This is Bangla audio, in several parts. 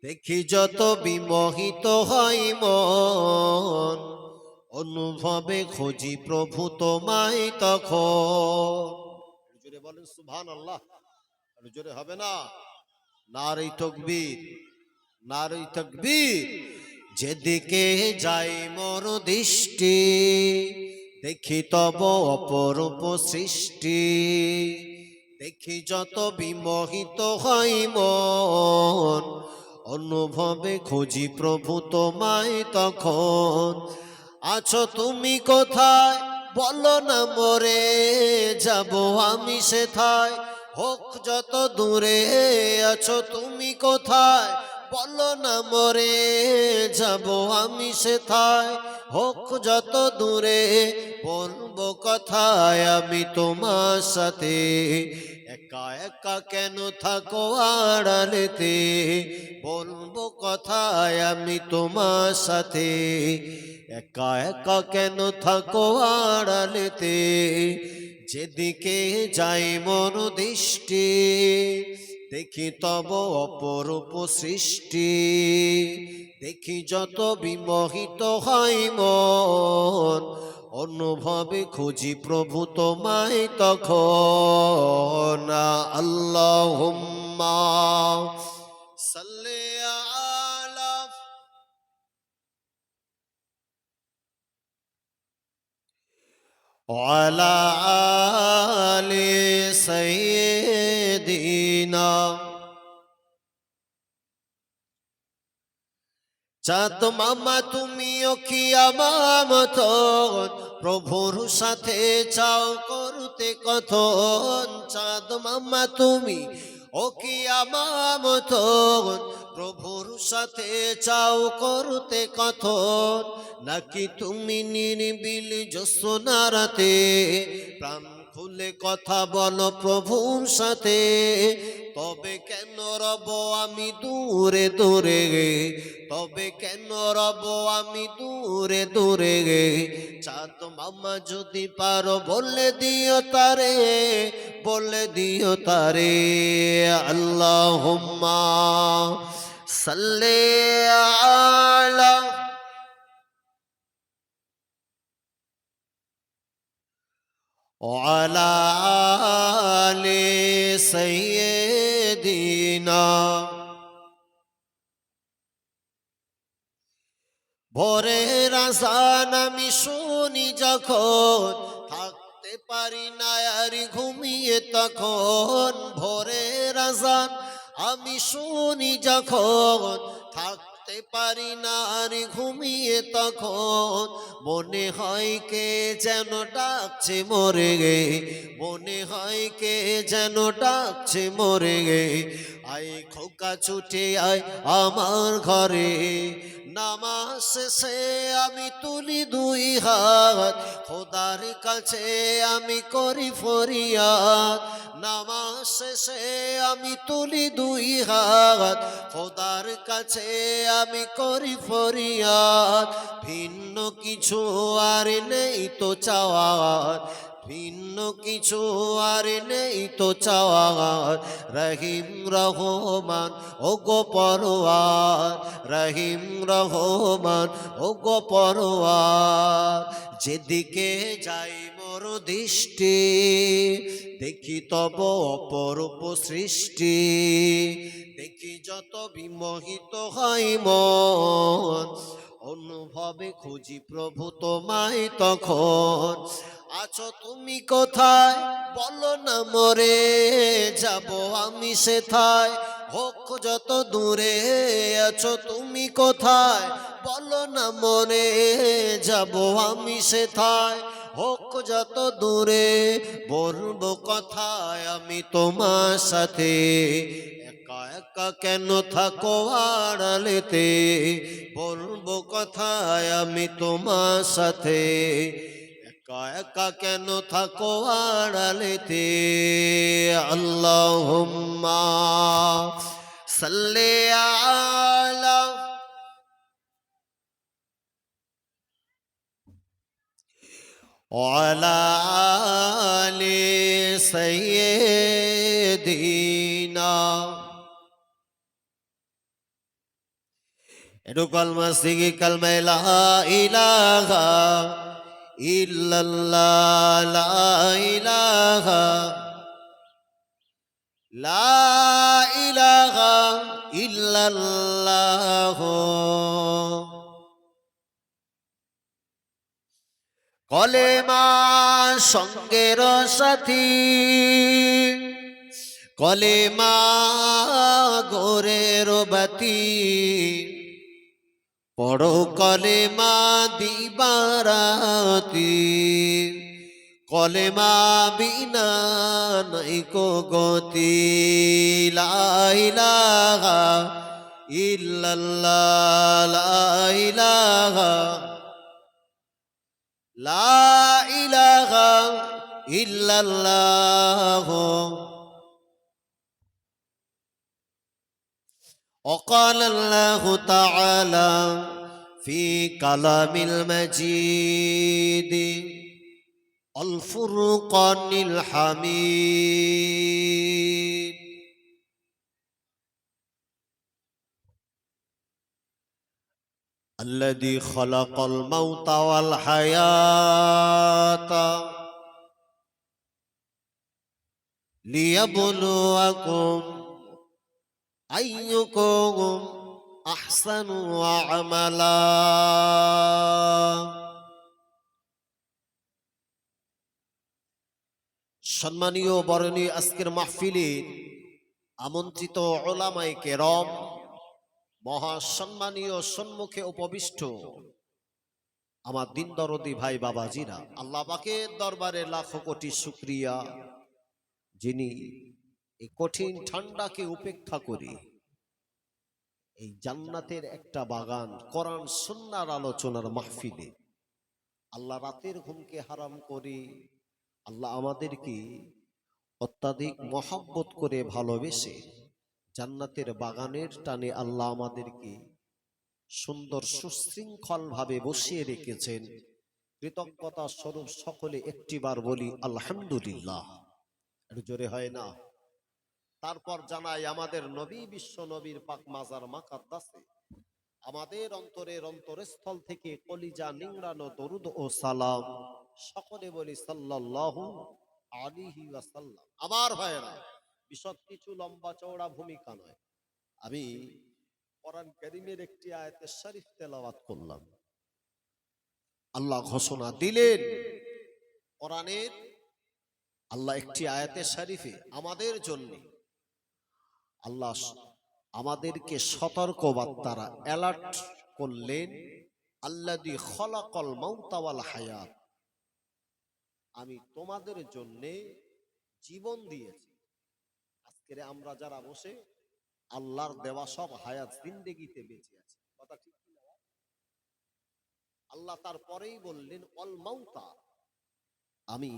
দেখি যত বিমোহিত হয় মন, অনুভবে খুঁজি প্রভু তোমায় তখন। জোরে বলেন সুবহানাল্লাহ। আরো জোরে হবে না? নারে তাকবীর, নারে তাকবীর। যেদিকে যাই মোর দৃষ্টি, দেখি তব অপরূপ সৃষ্টি। দেখি যত বিমোহিত হয় মন, অনুভবে খুঁজি প্রভু তোমায় তখন। আছো তুমি কোথায় বলো না মোরে, যাব আমি সেথায় হোক যত দূরে। আছো তুমি কোথায় বলো না মোরে, যাব আমি সেথায় হোক যত দূরে। বলবো কথায় আমি তোমার সাথে, একা একা কেন থাকো আড়ালেতে। বলবো কথায় আমি তোমার সাথে, একা একা কেন থাকো আড়ালেতে। যেদিকে যাই মন দৃষ্টি, দেখি তব অপরূপ সৃষ্টি। দেখি যত বিমোহিত হয় মন, অনুভবে খুঁজি প্রভু তোমায় তখন। আল্লাহুম্মা সাল্লি আলা ওয়ালা আলি সাইয়্যিদিনা। চাঁদ মামা তুমিও কি আমার মতন, প্রভুর সাথে চাও করতে কথন। চাঁদ মামা তুমি ও কি আমার মতন, প্রভুর সাথে চাও করতে কথন। নাকি তুমি নিরিবিল জ্যোৎস্না রাতে, প্রাণ খুলে কথা বলো প্রভুর সাথে। তবে কেন রব আমি দূরে দূরে, তবে কেন রব আমি দূরে দূরে। চাঁদ মামা যদি পারো বলে দিও তারে, বলে দিও তারে। আল্লাহুম্মা সাল্লি আলা ওয়ালা আলি সাইয়্যিদিনা। ভোরের আজান আমি শুনি যখন, থাকতে পারি না আর ঘুমিয়ে তখন। ভোরের আজান আমি শুনি যখন, থাকতে পারি না আর ঘুমিয়ে তখন। মনে হয় কে যেন ডাকছে মোরে গে, মনে হয় কে যেন ডাকছে মোরে গে। আয় খোকা ছুটে আয় আমার ঘরে, নামাজ শেষে আমি তুলি দুই হাত, খোদার কাছে আমি করি ফরিয়াদ। নামাজ শেষে আমি তুলি দুই হাত, খোদার কাছে আমি করি ফরিয়াদ। ভিন্ন কিছু আর নেই তো চাওয়ার, ভিন্ন কিছু আর নেই তো চাওয়ার। রহিম রহমান ও গো পরওয়ার, রহিম রহমান ও গো পরওয়ার। যেদিকে যাই মোর দৃষ্টি, দেখি তব অপরূপ সৃষ্টি। দেখি যত বিমোহিত হয় মন, অনুভবে খুঁজি প্রভু তোমায় তখন। আছো তুমি কোথায় বলো না মোরে, যাব আমি সেথায় হোক যত দূরে। আছো তুমি কোথায় বলো না মোরে, যাব আমি সেথায় হোক যত দূরে। বলবো কথায় আমি তোমার সাথে, একা একা কেন থাকো আড়ালেতে। বলবো কথায় আমি তোমার সাথে, একা একা কেন থাকো আড়ালেতে। আল্লাহুম্মা সাল্লি আলা ওয়ালা আলি সাইয়্যিদিনা। একটু কলমা শিখি, কলমা লা ইলাহা ইল্লাল্লাহ, লা ইলাহা, লা ইলাহা ইল্লাল্লাহ। কলেমা সঙ্গের সাথী, কলেমা গোরের বাতি, পড়ো কলেমা দিবারাতি, কলেমা বিনা নাইকো গতি, লা ইলাহা ইল্লাল্লাহ, লা ইলাহা, লা ইলাহা ইল্লাল্লাহ। وقال الله تعالى في كلام المجيد الفرقان الحميد الذي خلق الموت والحياة ليبلوكم أيكم أحسن عملا। সম্মানীয় বরণীয় আজকের মাহফিলের আমন্ত্রিত উলামায়ে কেরাম, মহাসম্মানীয় সম্মুখে উপবিষ্ট আমার দিন দরদি ভাই বাবাজিরা, আল্লাহ পাকের দরবারে লাখো কোটি শুকরিয়া, যিনি এই কঠিন ঠান্ডাকে উপেক্ষা করে এই জান্নাতের একটা বাগান কোরআন সুন্নাহর আলোচনার মাহফিলে আল্লাহ রাতের ঘুমকে হারাম করে আল্লাহ আমাদেরকে অত্যাধিক মহব্বত করে ভালোবেসে জান্নাতের বাগানের টানে আল্লাহ আমাদেরকে সুন্দর সুশৃঙ্খল ভাবে বসিয়ে রেখেছেন। কৃতজ্ঞতা স্বরূপ সকলে একটিবার বলি আলহামদুলিল্লাহ। একটু জোরে হয় না? তারপর জানাই আমাদের নবী বিশ্ব নবীর পাক মাজার মাকাদ্দাসে আমাদের অন্তরের অন্তরস্থল থেকে কলিজা নিংড়ানো দরুদ ও সালাম সকলে বলি সাল্লাল্লাহু আলাইহি ওয়াসাল্লাম। আমার ভাইয়েরা, বিশদ কিছু লম্বা চওড়া ভূমিকা নয়, আমি কোরআন কারীমের একটি আয়াতে শরীফ তেলাওয়াত করলাম। আল্লাহ ঘোষণা দিলেন কোরআনের, আল্লাহ একটি আয়াতে শরীফে আমাদের জন্য আল্লাহ আমাদেরকে সতর্ক বার্তারা অ্যালার্ট করলেন, আল্লাযী খলাকাল মাউতা ওয়াল হায়াত, আমি তোমাদের জন্য জীবন দিয়েছি। আজকে আমরা যারা বসে আল্লাহর দেওয়া সব হায়াত জিন্দেগিতে বেঁচে আছি, কথা ঠিক কি না? আল্লাহ তারপরেই বললেন অল মাউতা, আমি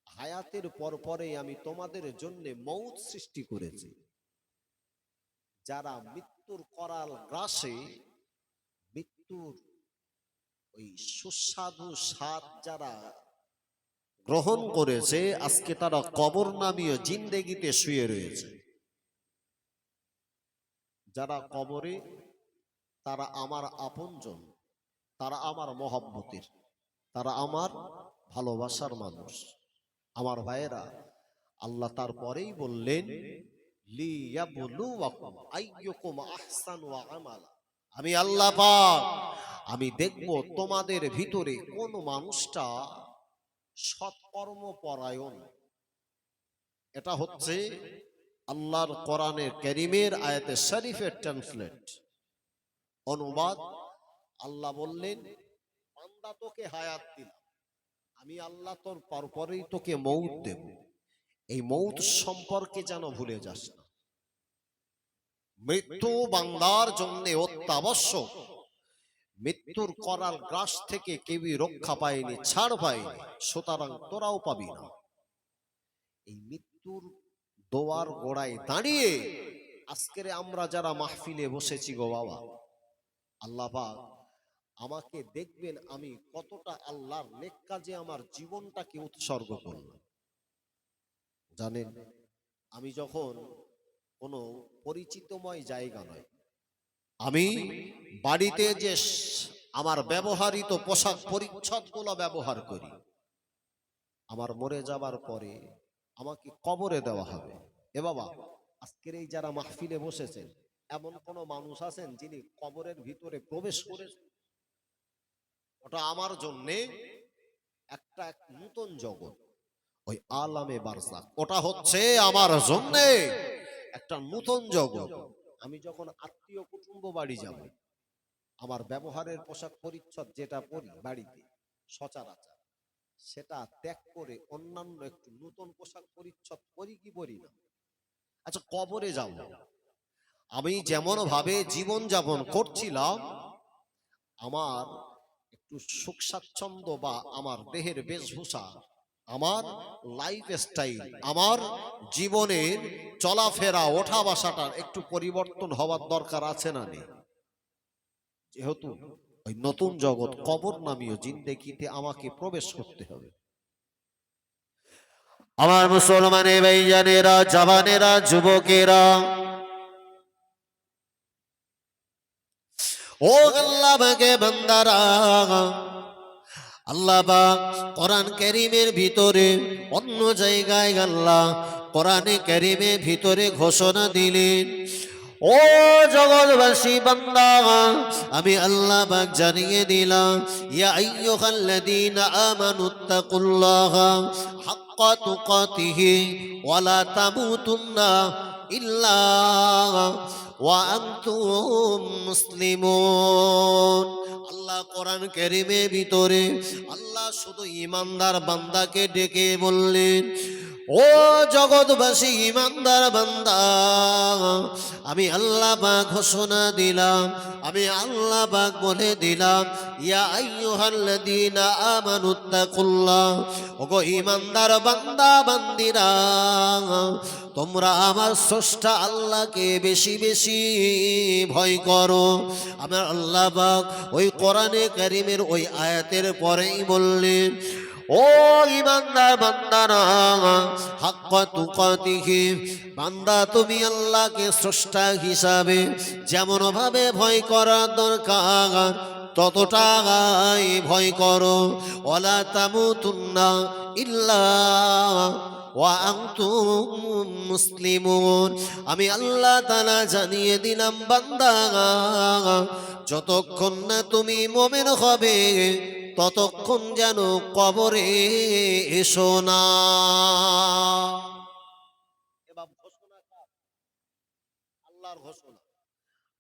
হায়াতের পরে আমি তোমাদের জন্য মৌত সৃষ্টি করেছি। যারা মৃত্যুর করাল গ্রাসে, মৃত্যুর ওই সুস্বাদু স্বাদ যারা গ্রহণ করেছে, আজকে তারা কবর নামীয় জিন্দেগিতে শুয়ে রয়েছে। যারা কবরে, তারা আমার আপনজন, তারা আমার মহব্বতের, তারা আমার ভালোবাসার মানুষ। আমার ভাইয়েরা, আল্লাহ তারপরেই বললেন লিয়াবলুয়াকুম আইয়ুকুম আহসানু আমালা, আমি আল্লাহ পাক আমি দেখব তোমাদের ভিতরে কোন মানুষটা সৎকর্ম পরায়ণ। এটা হচ্ছে আল্লাহর কোরআনের কারীমের আয়াতে শরীফের ট্রান্সলেট অনুবাদ। আল্লাহ বললেন বান্দা তোকে হায়াত দিলাম, আমি আল্লাহ তোর পরপরেই তোকে মৌত দেব, এই মৌত সম্পর্কে যেন ভুলে যাস না। মৃত্যু বান্দার জন্য অত্যাবশ্যক। মৃত্যুর করাল গ্রাস থেকে কেউই রক্ষা পায়নি, ছাড় পায়নি, সুতরাং তোরাও পাবি না। এই মৃত্যুর দোয়ার গোড়ায় দাঁড়িয়ে আজকের আমরা যারা মাহফিলে বসেছি গো বাবা, আল্লাহ পাক আমাকে দেখবেন আমি কতটা আল্লাহর নেক কাজে আমার জীবনটাকে উৎসর্গ করলাম। জানেন, আমি যখন কোনো পরিচিতময় জায়গা নয়, আমি বাড়িতে যে আমার ব্যবহৃত পোশাক পরিচ্ছদগুলো ব্যবহার করি, আমার মরে যাবার পরে আমাকে কবরে দেওয়া হবে। এ বাবা, আজকের এই যারা মাহফিলে বসেছেন, এমন কোন মানুষ আছেন যিনি কবরের ভিতরে প্রবেশ করেছেন? ওটা আমার জন্যে একটা এক নতুন জগৎ, ওই আলামে বারজাখ। ওটা হচ্ছে আমার জন্যে একটা নতুন জগৎ। আমি যখন আত্মীয় কুটুম্ব বাড়ি যাব, আমার ব্যবহারের পোশাক পরিচ্ছদ যেটা পরি বাড়িতে সচরাচর, সেটা ত্যাগ করে অন্যান্য একটু নতুন পোশাক পরিচ্ছদ পরি কি পরি না? আচ্ছা, কবরে যাব, আমি যেমন ভাবে জীবন যাপন করছিলাম, আমার একটু সুখ স্বাচ্ছন্দ্য বা আমার দেহের বেশভূষা, আমার লাইফ স্টাইল, আমার জীবনের চলাফেরা ওঠা বসাটার একটু পরিবর্তন হওয়ার দরকার আছে না নেই? যেহেতু ওই নতুন জগৎ কবর নামীয় জিন্দেগিতে আমাকে প্রবেশ করতে হবে। আমার মুসলমানের ভাইজানেরা, জওয়ানেরা, যুবকেরা, ও আল্লাহ পাকে বান্দারা, আল্লাহ পাক কোরআন কারীমের ভিতরে অন্য জায়গায় আল্লাহ কোরআনে কারীমের ভিতরে ঘোষণা দিলেন, ও জগৎবাসী বান্দা, আমি আল্লাহ পাক জানিয়ে দিলাম, ইয়া আইয়ুহাল্লাযীনা আমানুত্তাকুল্লাহা হাক্কা তুকাতিহি ওয়া লা তামুতুন্না ইল্লা ওয়া আনতুম মুসলিমুন। আল্লাহ কোরআন কারীমের ভিতরে আল্লাহ শুধু ঈমানদার বান্দাকে ডেকে বললেন, ও জগৎবাসী ঈমানদার বান্দা, আমি আল্লাহ পাক ঘোষণা দিলাম, আমি আল্লাহ পাক বলে দিলাম, ইয়া আইয়ুহাল্লাযীনা আমানুত্তাকুল্লাহ, ওগো ঈমানদার বান্দা বান্দিরা, তোমরা আমার স্রষ্টা আল্লাহকে বেশি বেশি ভয় করো। আমার আল্লাহ পাক ওই কোরআনে কারীমের ওই আয়াতের পরেই বললেন, ও ঈমানদার বান্দারা, হাক্কা তুকাতিহি, বান্দা তুমি আল্লাহকে স্রষ্টা হিসাবে যেমন ভাবে ভয় করার দরকার ততটাই ভয় করো। ওয়ালা তামুতুন্না ইল্লা ওয়া আনতুম মুসলিমুন। আমি আল্লাহ তাআলা জানিয়ে দিলাম বান্দা, যতক্ষণ না তুমি মুমিন হবে ততক্ষণ যেন কবরে এসো না। এবার ঘোষণা কার? আল্লাহর ঘোষণা।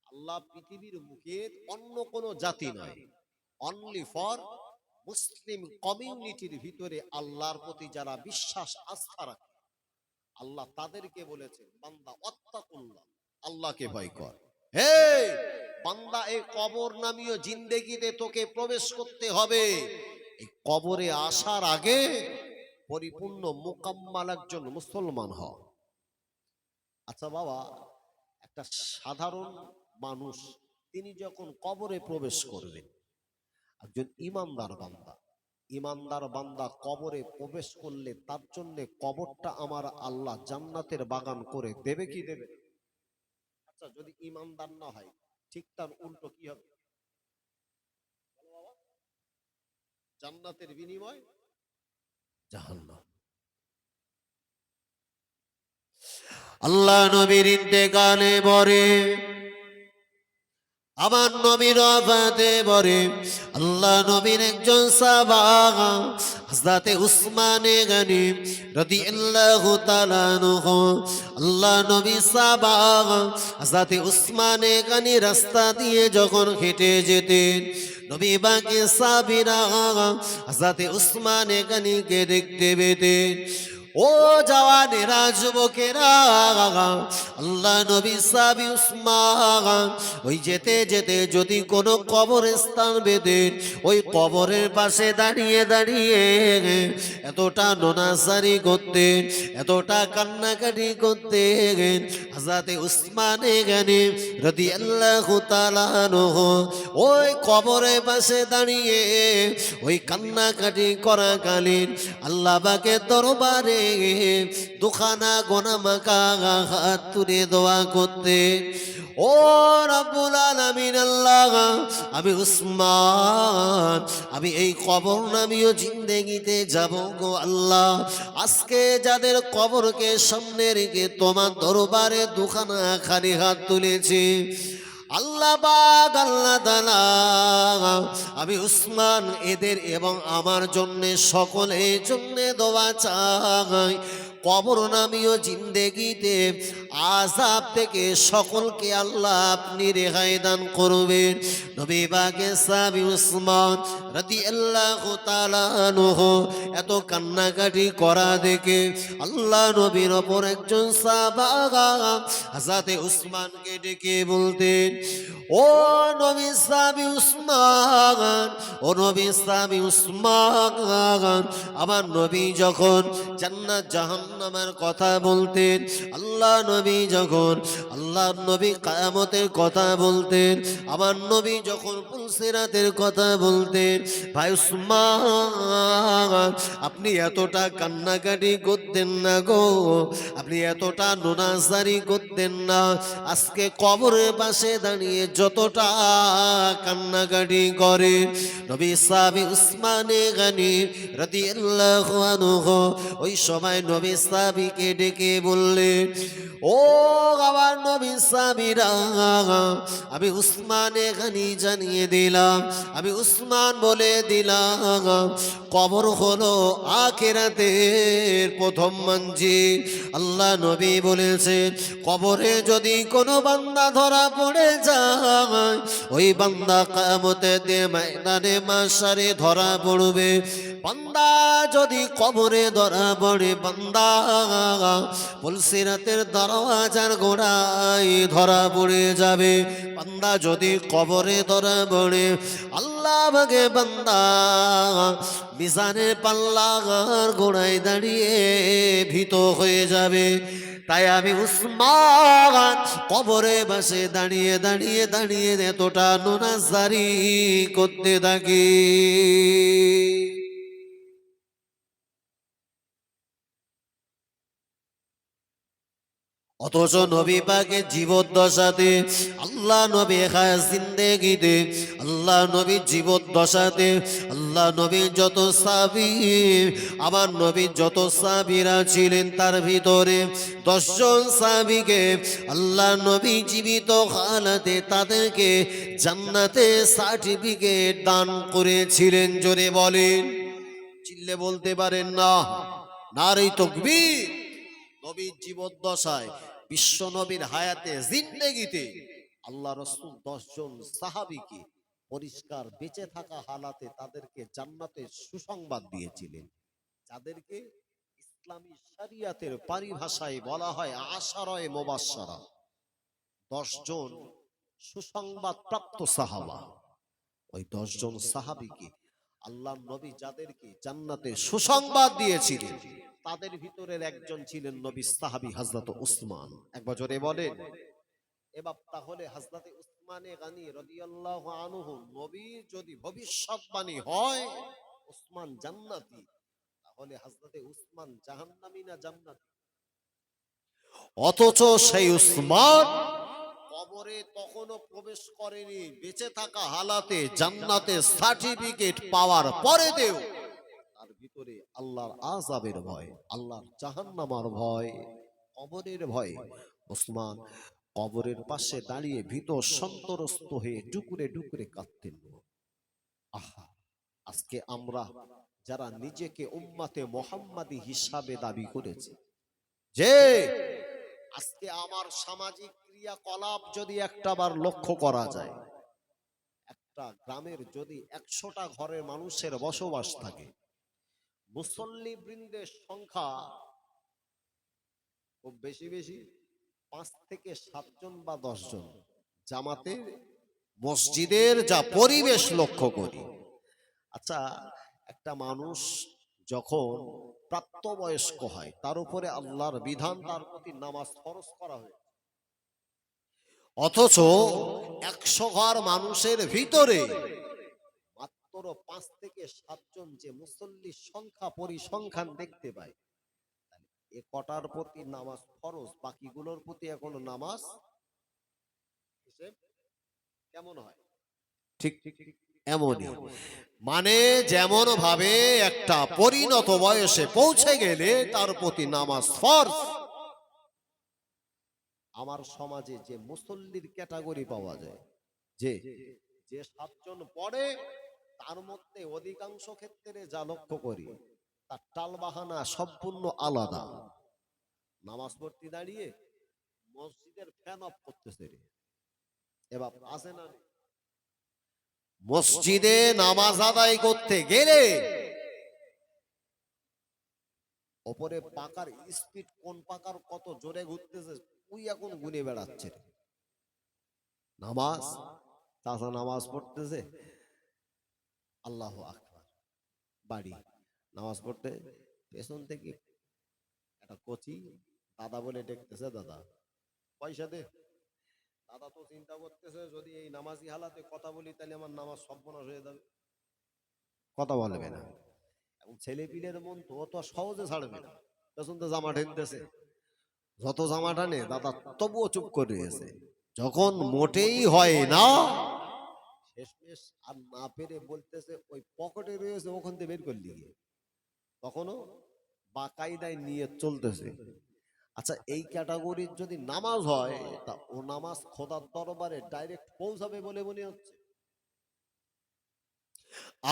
আল্লাহ পৃথিবীর মুখে অন্য কোন জাতি নয়, অনলি ফর মুসলিম কমিউনিটির ভিতরে আল্লাহর প্রতি যারা বিশ্বাস আস্থা রাখে, আল্লাহ তাদেরকে বলেছেন, বান্দা ওয়াত্তাকুল্লাহ, আল্লাহকে ভয় কর। হে বান্দা, এই কবর নামীয় জিন্দেগিতে তোকে প্রবেশ করতে হবে। এই কবরে আসার আগে পরিপূর্ণ মুকাম্মাল একজন মুসলমান হ। আচ্ছা বাবা, একটা সাধারণ মানুষ তিনি যখন কবরে প্রবেশ করবেন, একজন ইমানদার বান্দা কবরে প্রবেশ করলে তার জন্য কবরটা আমার আল্লাহ জান্নাতের বাগান করে দেবে কি দেবে? আচ্ছা, যদি ইমানদার না হয়, ঠিক তার উল্টো কি হবে? জান্নাতের বিনিময় জাহান্নাম। আল্লাহ নবীর ইন্তেকালে পরে, আমার নবীর ওয়াফাতে পরে, আল্লাহ নবীর একজন সাহাবা হযরত উসমান গনি রাদিয়াল্লাহু তাআলা আনহু, আল্লাহ নবী সাহাবা হযরত উসমান গনি রাস্তা দিয়ে যখন হেঁটে যেতেন, নবী বাকি সাহাবীরা হযরত উসমান গনিকে দেখতে পেতেন। ও জওয়ানেরা, যুবকেরা, আল্লাহ নবী সাহাবী উসমান ওই যেতে যেতে যদি কোনো কবরস্থান বেঁধেন, ওই কবরের পাশে দাঁড়িয়ে দাঁড়িয়ে এতটা নোনাসারি করতেন, এতটা কান্নাকাটি করতেন, হযরত উসমান গনি রাদিয়াল্লাহু তাআলা আনহু ওই কবরের পাশে দাঁড়িয়ে ওই কান্নাকাটি করাকালীন আল্লাহ পাকের দরবারে দুখানা গোনা মাখা হাত তুলে দোয়া করতে। ও রব্বুল আলামিন আল্লাহ, আমি উসমান, আমি এই কবর নামীয় জিন্দেগিতে যাব গো আল্লাহ। আজকে যাদের কবরকে সামনে রেখে তোমার দরবারে দুখানা খালি হাত তুলেছি, আল্লাহ পাক, আল্লাহ তাআলা, আমি উসমান এদের এবং আমার জন্যে সকলের জন্যে দোয়া চাই। কবর নামীয় জিন্দেগিতে আযাব থেকে সকলকে আল্লাহ আপনি রেহাই দান করবেন। নবী পাকের সাহাবী উসমান রাদিয়াল্লাহু তাআলা আনহু এত কান্নাকাটি করা দেখে আল্লাহ নবীর ওপর একজন সাহাবা হযরতে উসমানকে ডেকে বলতেন, ও নবী সাহাবী উসমান, ও নবী সাহাবী উসমান, আমার নবী যখন জান্নাত জাহান্নামের কথা বলতেন, আল্লাহ নবী যখন, আল্লাহ নবী কিয়ামতের কথা বলতেন, আমার নবী যখন পুলসিরাতের কথা বলতেন, ভাই উসমান আপনি এতটা কান্নাকাটি করতেন না গো, আপনি এতটা নোনাজারি করতেন না। আজকে কবরের পাশে দাঁড়িয়ে যতটা কান্নাকাটি করে নবী সাহাবী উসমানে গনি রাদিয়াল্লাহু আনহু ওই সময় নবী সাহাবীকে ডেকে বললেন, ও আমার নবী সাহাবীরা, আমি উসমানে গনি জানিয়ে দিলাম, আমি উসমান বলে দিলাম, কবর হলো আখিরাতের প্রথম মঞ্জিল। আল্লাহ নবী বলেছেন, কবরে যদি কোনো বান্দা ধরা পড়ে যায়, ওই বান্দা কিয়ামতের দিন ময়দানে মাশারে ধরা পড়বে। বান্দা যদি কবরে ধরা পড়ে, বান্দা পুলসিরাতের দরওয়াজার গোড়ায় ধরা পড়ে যাবে। বান্দা যদি কবরে ধরা পড়ে, আল্লাহ ভাগে বান্দা মিজানের পাল্লার গোড়ায় দাঁড়িয়ে ভীত হয়ে যাবে। তাই আমি উসমান কবরে বসে দাঁড়িয়ে দাঁড়িয়ে দাঁড়িয়ে এতটা নোনাজারি করতে থাকি। অথচ নবী পাকের জীবদ্দশাতে, আল্লাহ নবী খায় জিন্দেগিতে, আল্লাহ নবী জীবদ্দশাতে, আল্লাহ নবীর যত সাহাবী, আমার নবীর যত সাহাবীরা ছিলেন তার ভিতরে 10 জন সাহাবীকে আল্লাহ নবী জীবিত হালাতে তাদেরকে জান্নাতে সার্টিফিকেট দান করেছিলেন। জোরে বলেন, চিল্লে বলতে পারেন না? নারে তাকবীর। নবীর জীবদ্দশায়, বিশ্ব নবীর হায়াতে জিন্দেগিতে আল্লাহ রাসূল 10 জন সাহাবীকে পরিষ্কার বেঁচে থাকা হালাতে তাদেরকে জান্নাতের সুসংবাদ দিয়েছিলেন, যাদেরকে ইসলামী শরিয়াতের পরিভাষায় বলা হয় আশারায়ে মুবাশশারা। 10 জন সুসংবাদ প্রাপ্ত সাহাবা। ওই 10 জন সাহাবীকে আল্লাহ নবী যাদেরকে জান্নাতের সুসংবাদ দিয়েছিলেন, তাদের ভিতরের একজন ছিলেন নবী সাহাবী হযরত উসমান। একবার জোরে বলেন। এবার তাহলে হযরত উসমানে গনি রাদিয়াল্লাহু আনহু নবীর যদি ভবিষ্যৎবাণী হয় উসমান জান্নাতি, তাহলে হযরত উসমান জাহান্নামী না জান্নাতি? অথচ সেই উসমান কবরে তখনও প্রবেশ করেনি, বেঁচে থাকা হালাতে জান্নাতের সার্টিফিকেট পাওয়ার পরেও তার ভিতরে আল্লাহর আযাবের ভয়, আল্লাহর জাহান্নামের ভয়, কবরের ভয়। উসমান কবরের পাশে দাঁড়িয়ে ভীত সন্ত্রস্ত হয়ে ডুকরে ডুকরে কাঁদতেন। আহা, আজকে আমরা যারা নিজেকে উম্মতে মুহাম্মাদি হিসাবে দাবি করেছি, যে আজকে আমার সামাজিক ক্রিয়াকলাপ যদি একটাবার লক্ষ্য করা যায়, একটা গ্রামের যদি 100টা ঘরের মানুষের বসবাস থাকে, মুসল্লি বৃন্দের সংখ্যা খুব বেশি বেশি 5 থেকে 7 জন বা 10 জন। জামাতে মসজিদের যা পরিবেশ লক্ষ্য করি, আচ্ছা একটা মানুষ যখন প্রাপ্তবয়স্ক হয় তার উপরে আল্লাহর বিধান, তার প্রতি নামাজ ফরজ করা হয়, অথচ 100 ঘর মানুষের ভিতরে মাত্র 5 থেকে 7 জন যে মুসল্লির সংখ্যা পরিসংখ্যান দেখতে পায়, এ কটার প্রতি নামাজ ফরজ, বাকিগুলোর প্রতি এখনো নামাজ হিসেব কেমন হয়? ঠিক এমনই, মানে যেমন ভাবে একটা পরিণত বয়সে পৌঁছে গেলে তার প্রতি নামাজ ফরজ। আমার সমাজে যে মুসল্লির ক্যাটাগরি পাওয়া যায়, যে যে সাতজন পড়ে, তার মধ্যে অধিকাংশ ক্ষেত্রে যা লক্ষ্য করি তার টালবাহানা সম্পূর্ণ আলাদা। নামাজ পড়তে দাঁড়িয়ে মসজিদের ফ্যান অফ করতেছে রে, এবার আসে না। মসজিদে নামাজ আদায় করতে গেলে ওপরে পাকার স্পিড, কোন পাকার কত জোরে ঘুরতেছে তুই এখন গুনে বেড়াচ্ছে। নামাজ, চাচা নামাজ পড়তেছে, আল্লাহু আকবার, বাড়ি নামাজ পড়তে, পেছন থেকে একটা কচি দাদা বলে ডেকতেছে, দাদা পয়সা দে। দাদা তো চিন্তা করতেছে যদি এই নামাজি হালাতে কথা বলি তাহলে আমার নামাজ সর্বনাশ হয়ে যাবে, কথা বলবে না। এবং ছেলে পিলের মন তো অত সহজে ছাড়বে না, পেছন তো জামা ঢেলতেছে, যত জামা টানে দাদা তবুও চুপ করে রয়েছে। যখন মোটেই হয় না, শেষমেশ আর না পেরে বলতেছে ওই পকেটে রয়েছে ওখান থেকে বের করলি গিয়ে, তখনও বাকায়দায় নিয়ে চলতেছে। আচ্ছা, এই ক্যাটাগরির যদি নামাজ হয় তা ও নামাজ খোদার দরবারে ডাইরেক্ট পৌঁছাবে বলে মনে হচ্ছে?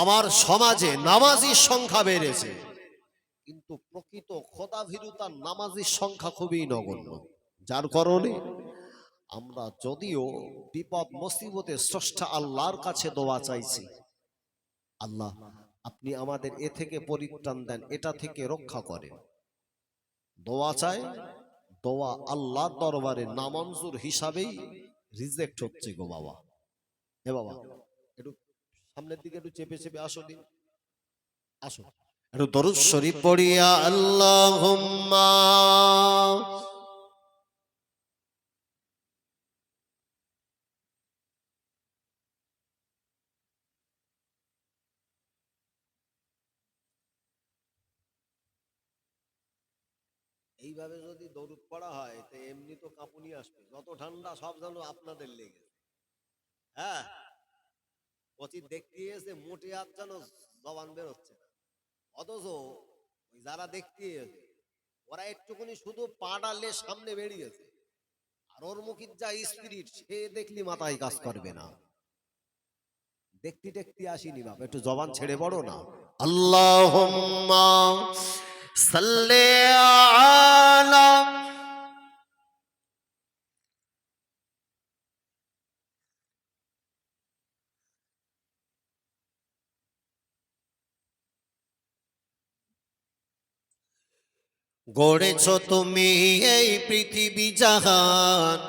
আমার সমাজে নামাজির সংখ্যা বেড়েছে, কিন্তু প্রকৃত খোদা ভীরুতার নামাজির সংখ্যা খুবই নগণ্য। যার কারণে আমরা যদিও বিপদ মুসিবতে স্রষ্টা আল্লাহর কাছে দোয়া চাইছি, আল্লাহ আপনি আমাদের এ থেকে পরিত্রাণ দেন, এটা থেকে রক্ষা করেন, দোয়া চাই, দোয়া আল্লাহর দরবারে নামঞ্জুর হিসাবেই রিজেক্ট হচ্ছে গো বাবা। এ বাবা একটু সামনের দিকে একটু চেপে চেপে আসো দিন, আসো একটু দরুদ শরীফ পড়িয়া আল্লাহুম্মা। এইভাবে যদি দরুদ পড়া হয় তো এমনি তো কাঁপুনি আসবে, যত ঠান্ডা সব যেন আপনাদের লেগে। হ্যাঁ, কচি দেখতে এসে মোটে হাত যেন জবান বেরোচ্ছে না, অথচ ওই যারা দেখতে এসে ওরা একটুকুনি শুধু পা ডালে সামনে বেরিয়েছে, আর ওর মুখির যা স্পিরিট সে দেখলি মাথায় কাজ করবে না। দেখতে দেখতে আসিনি বাপ, একটু জবান ছেড়ে পড়ো না। আল্লাহুম্মা সাল্লি আলা। গড়েছ তুমি এই পৃথিবী জাহান,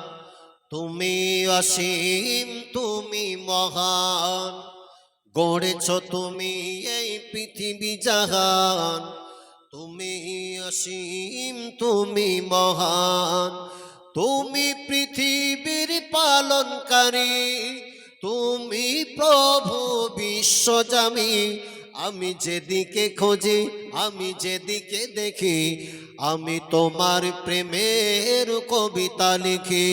তুমি অসীম তুমি মহান। গড়েছ তুমি এই পৃথিবী জাহান, তুমি অসীম তুমি মহান। তুমি পৃথিবীর পালনকারী, তুমি প্রভু বিশ্বজামি। আমি যেদিকে খুঁজি, আমি যেদিকে দেখি, আমি তোমার প্রেমের কবিতা লিখি।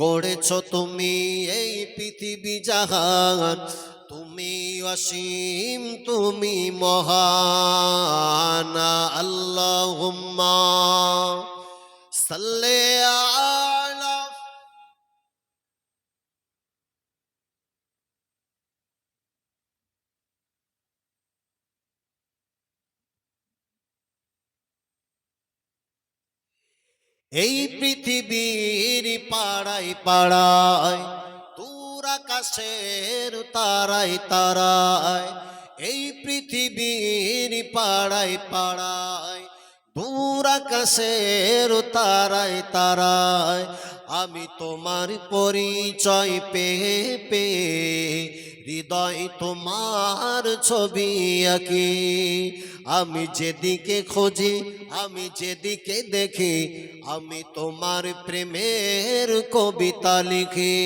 গড়েছ তুমি এই পৃথিবী জাহান, তুমি অসীম তুমি মহান। আল্লাহুম্মা সাল্লি আলা। এই পৃথিবীর পাড়ায় পাড়ায়, দূর আকাশের তারায় তারায়, এই পৃথিবীর পাড়ায় পাড়ায়, দূর আকাশের তারায় তারায়, আমি তোমার পরিচয় পেয়ে পেয়ে হৃদয় তোমার ছবি আঁকি। আমি যেদিকে খুঁজি, আমি যেদিকে দেখি, আমি তোমার প্রেমের কবিতা লিখি।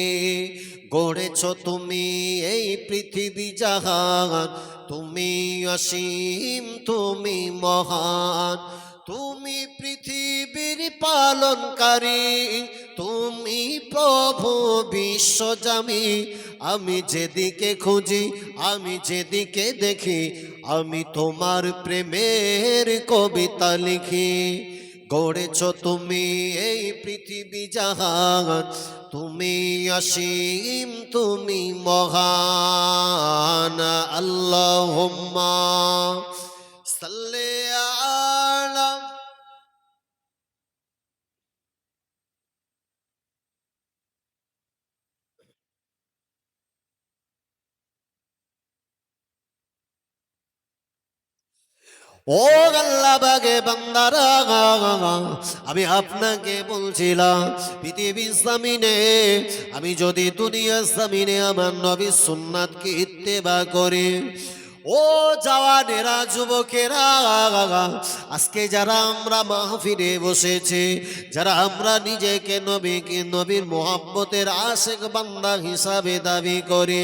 গড়েছ তুমি এই পৃথিবী জাহান, তুমি অসীম তুমি মহান। তুমি পৃথিবীর পালনকারী, তুমি প্রভু বিশ্বজামি, আমি যেদিকে খুঁজি, আমি যেদিকে দেখি, আমি তোমার প্রেমের কবিতা লিখি। গড়েছ তুমি এই পৃথিবী জাহান, তুমি অসীম, তুমি মহান। আল্লাহুম্মা সাল্লি আলা। ও আল্লাহ বাগে বান্দারা, আমি আপনাকে বলছিলাম পৃথিবীর জমিনে আমি যদি দুনিয়ার জমিনে আমার নবীর সুন্নাতকে ইত্তেবা করি, ও জওয়ানেরা, যুবকেরা, আজকে যারা আমরা মাহফিলে বসেছি, যারা আমরা নিজেকে নবীকে নবীর মোহাব্বতের আশেক বান্দা হিসাবে দাবি করি,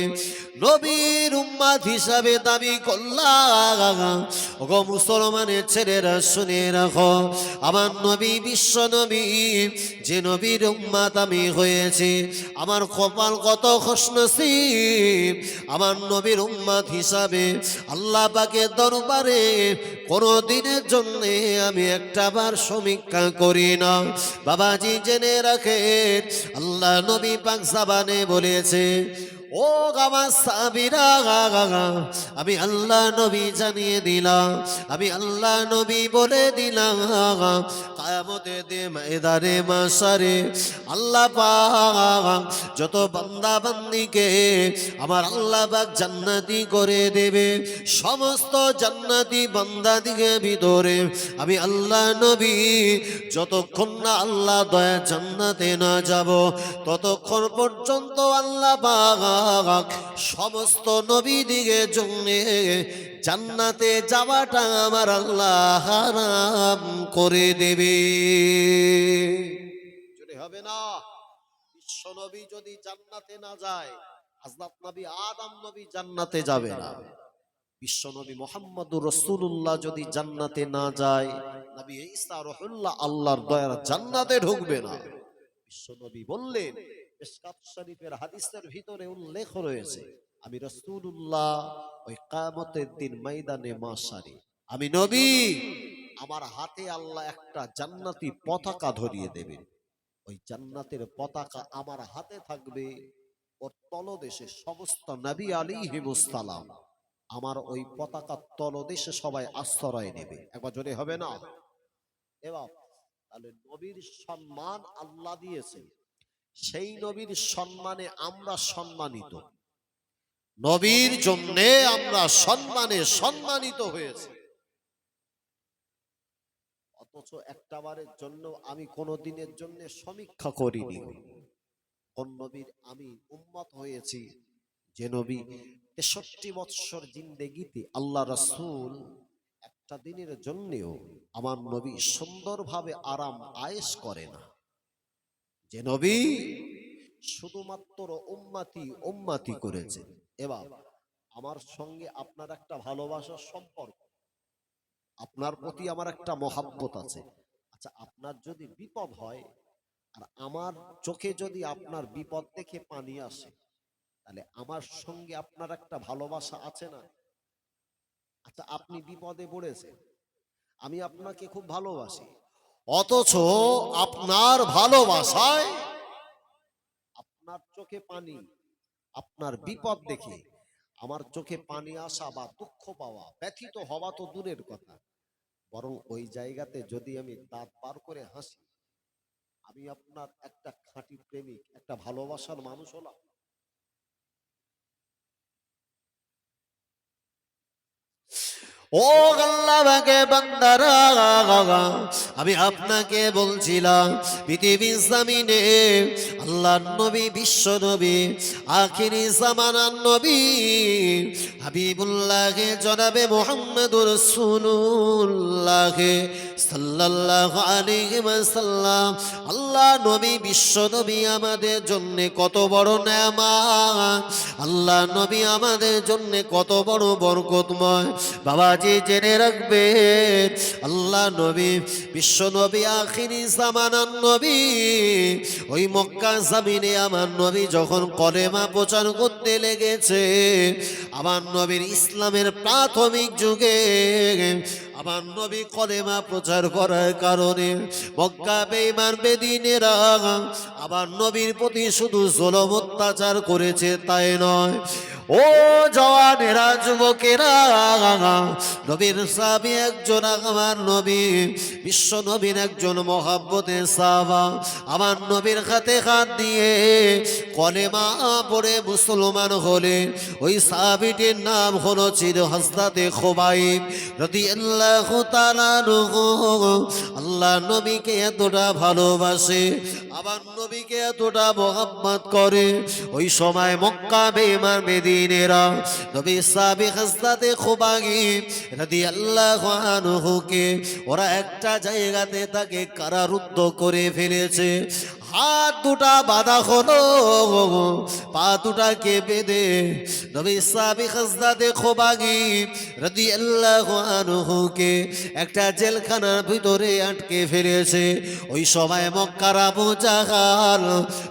নবীর উম্মাত হিসাবে দাবি করলাম, ওগো মুসলমানের ছেলেরা শুনে রাখো, আমার নবী বিশ্ব নবী, যে নবীর উম্মাত আমি হয়েছি, আমার কপাল কত খুশনসিব। আমার নবীর উম্মাত হিসাবে আল্লাহ পাকের দরবারে কোনো দিনের জন্য আমি একটাবার সমীক্ষা করি না। বাবাজি জেনে রাখেন, আল্লাহ নবী পাক জাবানে বলেছে, ও আমার সাবিরা, আমি আল্লাহ নবী জানিয়ে দিলাম, আমি আল্লাহ নবী বলে দিলাম, কিয়ামতের দিন ময়দানে মাশারে আল্লাহ পাক যত বান্দা বান্দিকে আমার আল্লাহ পাক জান্নাতি করে দেবে, সমস্ত জান্নাতি বান্দাদিকে ভিতরে আমি আল্লাহ নবী যতক্ষণ না আল্লাহ দয়া জান্নাতে না যাব, ততক্ষণ পর্যন্ত আল্লাহ পাক সমস্ত নবীদিগের জন্য জান্নাতে যাওয়াটা আমার আল্লাহ হারাম করে দেবে। যদি হবে না, বিশ্ব নবী যদি জান্নাতে না যায়, হযরত নবী আদম নবী জান্নাতে যাবে না। বিশ্ব নবী মুহাম্মদুর রাসূলুল্লাহ যদি জান্নাতে না যায়, নবী ঈসা রুহুল্লাহ আল্লাহর দয়ার জান্নাতে ঢুকবে না। বিশ্ব নবী বললেন, মিশকাত শরীফের হাদিসের ভিতরে উল্লেখ রয়েছে, আমি রাসূলুল্লাহ ওই কিয়ামতের দিন ময়দানে মাশারে আমি নবী, আমার হাতে আল্লাহ একটা জান্নাতি পতাকা ধরিয়ে দেবেন। ওই জান্নাতের পতাকা আমার হাতে থাকবে, ওর তলদেশে সমস্ত নবী আলাইহিমুস সালাম আমার ওই পতাকার তলদেশে সবাই আশ্রয় নেবে। একবার জোরে হবে না? এবার তাহলে নবীর সম্মান আল্লাহ দিয়েছে, সেই নবীর সম্মানে আমরা সম্মানিত, নবীর জন্যে আমরা সম্মানে সম্মানিত হয়েছে। অথচ একটাবারের জন্য আমি কোনো দিনের জন্য সমীক্ষা করিনি কোন নবীর আমি উম্মত হয়েছি, যে নবী ৬৩ বৎসর জিন্দেগিতে আল্লাহ রাসূল একটা দিনের জন্যেও আমার নবী সুন্দরভাবে আরাম আয়েশ করে না, যে নবী শুধুমাত্র উম্মতি উম্মতি করেছে। এবার আমার সঙ্গে আপনার একটা ভালোবাসার সম্পর্ক, আপনার প্রতি আমার একটা মহাব্বত আছে। আচ্ছা, আপনার যদি বিপদ হয় আর আমার চোখে যদি আপনার বিপদ দেখে পানি আসে, তাহলে আমার সঙ্গে আপনার একটা ভালোবাসা আছে না? আচ্ছা, আপনি বিপদে পড়েছেন, আমি আপনাকে খুব ভালোবাসি, অথচ আপনার ভালোবাসায় আপনার চোখে পানি, আপনার বিপদ দেখে আমার চোখে পানি আসা বা দুঃখ পাওয়া, ব্যথিত হওয়া তো দূরের কথা, বরং ওই জায়গাতে যদি আমি দাঁত বার করে হাসি, আমি আপনার একটা খাঁটি প্রেমিক, একটা ভালোবাসার মানুষ হলাম। ও আল্লাহ পাকের বান্দারা, আমি আপনাকে বলছিলাম পৃথিবীর জমিনে আল্লাহর নবী, বিশ্ব নবী, আখিরি জামানার নবী হাবিবুল্লাহ জনাবে মুহাম্মদুর রাসূলুল্লাহ সাল্লাল্লাহু আলাইহি ওয়াসাল্লাম। আল্লাহ নবী বিশ্ব নবী আমাদের জন্য কত বড় নেয়ামত, আল্লাহ নবী আমাদের জন্য কত বড় বরকতময়। বাবাজি জেনে রাখবেন, আল্লাহ নবী বিশ্ব নবী আখিরি জামানার নবী। ওই মক্কা জমিনে আমার নবী যখন কলেমা প্রচার করতে লেগেছে, আমার নবীর ইসলামের প্রাথমিক যুগে আমার নবী কলেমা প্রচার করার কারণে মক্কা বেঈমান বেদিনেরা আমার নবীর প্রতি শুধু জুলুম অত্যাচার করেছে তাই নয়, ও জওয়ানেরা যুবকেরা, নবীর সাহাবী একজন আমার নবী বিশ্ব নবীর একজন মহব্বতের সাহাবা আমার নবীর হাতে হাত দিয়ে কলেমা পড়ে মুসলমান হলে ওই সাহাবীটির নাম হলো ছিল হযরতে খুবাইব রাদিয়াল্লাহু তাআলা আনহু। আল্লাহ নবীকে এতটা ভালোবাসে, আমার নবীকে এতটা মোহাম্মত করে, ওই সময় মক্কা বেঈমান বেদিনেরা নবী সাহাবী হযরতে খুবাইব রাদিয়াল্লাহু আনহুকে ওরা একটা জায়গাতে তাকে কারারুদ্ধ করে ফেলেছে। হাত দুটা বাঁধা হলো, পা দুটাকে বেঁধে নবী সাহাবী হযরতে খুবাইব রাদিয়াল্লাহু আনহুকে একটা জেলখানার ভিতরে আটকে ফেলেছে। ওই সময় মক্কার আবু জাহাল,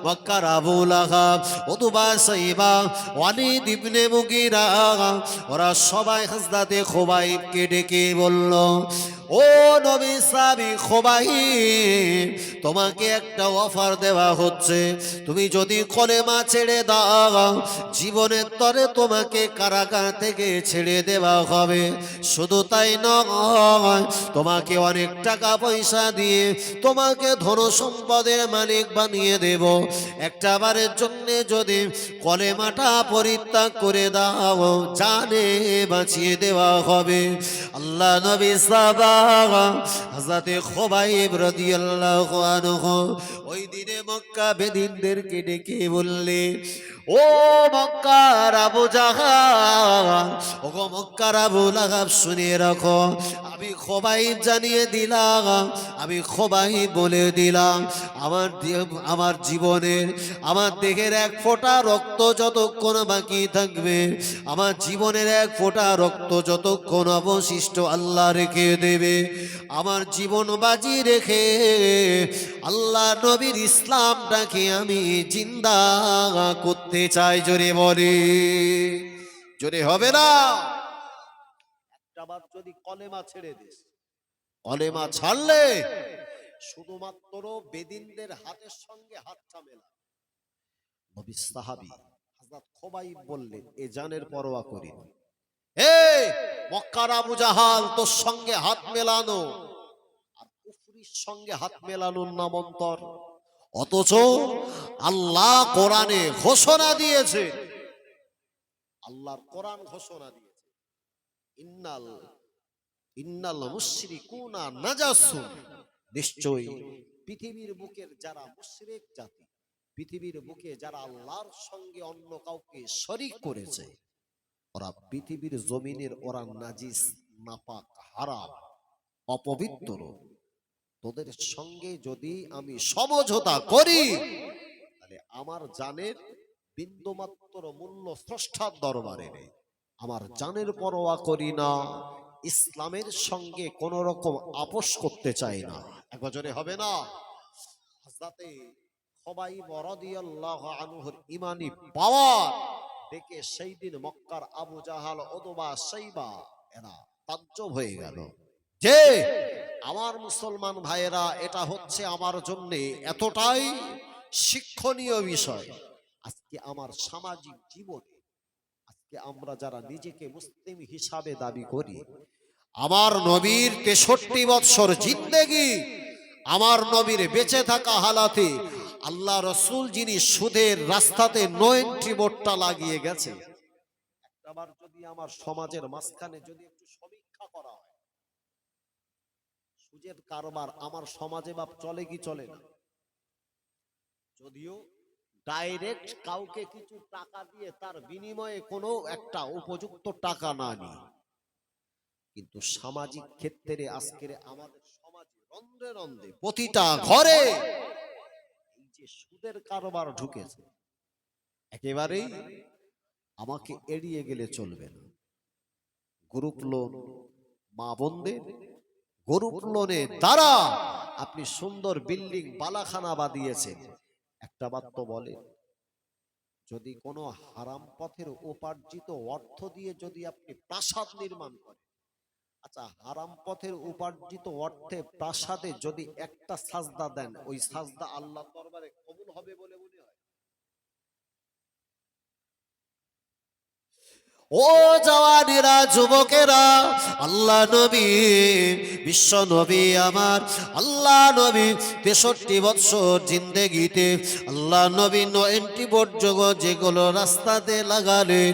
মক্কার আবু লাহাব, উতবা, সাইবা, ওয়ালিদ ইবনে মুগীরা ওরা সবাই হযরতে খুবাইবকে ডেকে বলল, ও নবী সাহাবী খুবাইব, তোমাকে একটা অফার দেওয়া হচ্ছে, তুমি যদি কলেমা ছেড়ে দাও জীবনের তরে তোমাকে কারাগার থেকে ছেড়ে দেওয়া হবে। শুধু তাই নয়, তোমাকে অনেক টাকা পয়সা দিয়ে তোমাকে ধন সম্পদের মালিক বানিয়ে দেব। একটা বারের জন্য যদি কলেমাটা পরিত্যাগ করে দাও জানে বাঁচিয়ে দেওয়া হবে। আল্লাহ নবী সাহাবা হযরতে খুবাইব রাদিয়াল্লাহু আনহু ওই দিনে মক্কা বেদিনদেরকে ডেকে বললে, ও মক্কার আবু জাহাল, ও মক্কার আবু লাহাব, শুনে রাখো, আমি খুবাইব জানিয়ে দিলাম, আমি খুবাইব বলে দিলাম, আমার জীবনের আমার দেহের এক ফোঁটা রক্ত যতক্ষণ বাকি থাকবে, আমার জীবনের এক ফোঁটা রক্ত যতক্ষণ অবশিষ্ট আল্লাহ রেখে দেবে, আমার জীবন বাজি রেখে আল্লাহ নবীর ইসলামটাকে আমি জিন্দা করতে চাই। জোরে বলে, জোরে হবে না? একটাবার যদি কলেমা ছেড়ে দিস, কলেমা ছাড়লে শুধুমাত্র বেদিনদের হাতের সঙ্গে হাতটা মেলা। নবী সাহাবী হযরত খুবাইব বললেন, এ জানের পরোয়া করি না, এই মক্কার আবু জাহাল, তোর সঙ্গে হাত মেলানো আর কুফরির সঙ্গে হাত মেলানোর নাম অন্তর। অথচ আল্লাহ কোরআনে ঘোষণা দিয়েছে, আল্লাহর কোরআন ঘোষণা দিয়েছে, ইন্নাল মুশরিকুনা নাজাসুন, নিশ্চয়ই পৃথিবীর বুকের যারা মুশরিক জাতি, পৃথিবীর বুকে যারা আল্লাহর সঙ্গে অন্য কাউকে শরীক করেছে, ওরা পৃথিবীর জমিনের, ওরা নাজিস, নাপাক, হারাম, অপবিত্র। তোদের সঙ্গে যদি আমি সমঝোতা করি তাহলে আমার জানের বিন্দুমাত্র মূল্য স্রষ্টার দরবারে নেই। আমার জানের পরোয়া করি না, ইসলামের সঙ্গে কোন রকম আপোষ করতে চাই না। এক বছরে হবে না? হযরতে খুবাইব রাদিয়াল্লাহু আনহুর ঈমানি পাওয়ার দেখে সেই দিন মক্কার আবু জাহাল, উতবা, সাইবা এরা তাজ্জব হয়ে গেল যে আমার মুসলমান ভাইয়েরা, এটা হচ্ছে আমার জন্য এতটাই শিক্ষণীয় বিষয়। আজকে আমার সামাজিক জীবনে, আজকে আমরা যারা নিজেকে মুসলিম হিসাবে দাবি করি, আমার নবীর 63 বৎসর জিন্দেগি, আমার নবীর বেঁচে থাকা হালাতে আল্লাহ রসুল যিনি সুদের রাস্তাতে নো এন্ট্রি বোর্ডটা লাগিয়ে গেছে, একটাবার যদি আমার সমাজের মাঝখানে যদি একটু সমীক্ষা করা হয়, সুদের কারবার আমার সমাজে বাপ চলে কি চলে না? যদিও ডাইরেক্ট কাউকে কিছু টাকা দিয়ে তার বিনিময়ে কোনো একটা উপযুক্ত টাকা না নিয়ে, কিন্তু সামাজিক ক্ষেত্রে আজকের আমাদের সমাজ রন্ধ্রে রন্ধ্রে প্রতিটা ঘরে এই যে সুদের কারবার ঢুকেছে, একেবারেই আমাকে এড়িয়ে গেলে চলবে না। গ্রুপ লোন, মা বোনদের গ্রুপ লোনের দ্বারা আপনি সুন্দর বিল্ডিং বালাখানা বাঁধিয়েছেন। একটা বাত তো বলে, যদি কোনো হারাম পথের উপার্জিত অর্থ দিয়ে যদি আপনি প্রাসাদ নির্মাণ করেন, আচ্ছা হারাম পথের উপার্জিত অর্থে প্রাসাদে যদি একটা সাজদা দেন, ওই সাজদা আল্লাহর দরবারে কবুল হবে বলে মনে হয়? ও জওয়ানেরা, যুবকেরা, আল্লাহ নবী, বিশ্ব নবী আমার আল্লাহ নবী 63 বছর জিন্দেগিতে আল্লাহ নবী 90 বোর্ড জগৎ যেগুলো রাস্তাতে লাগালেন,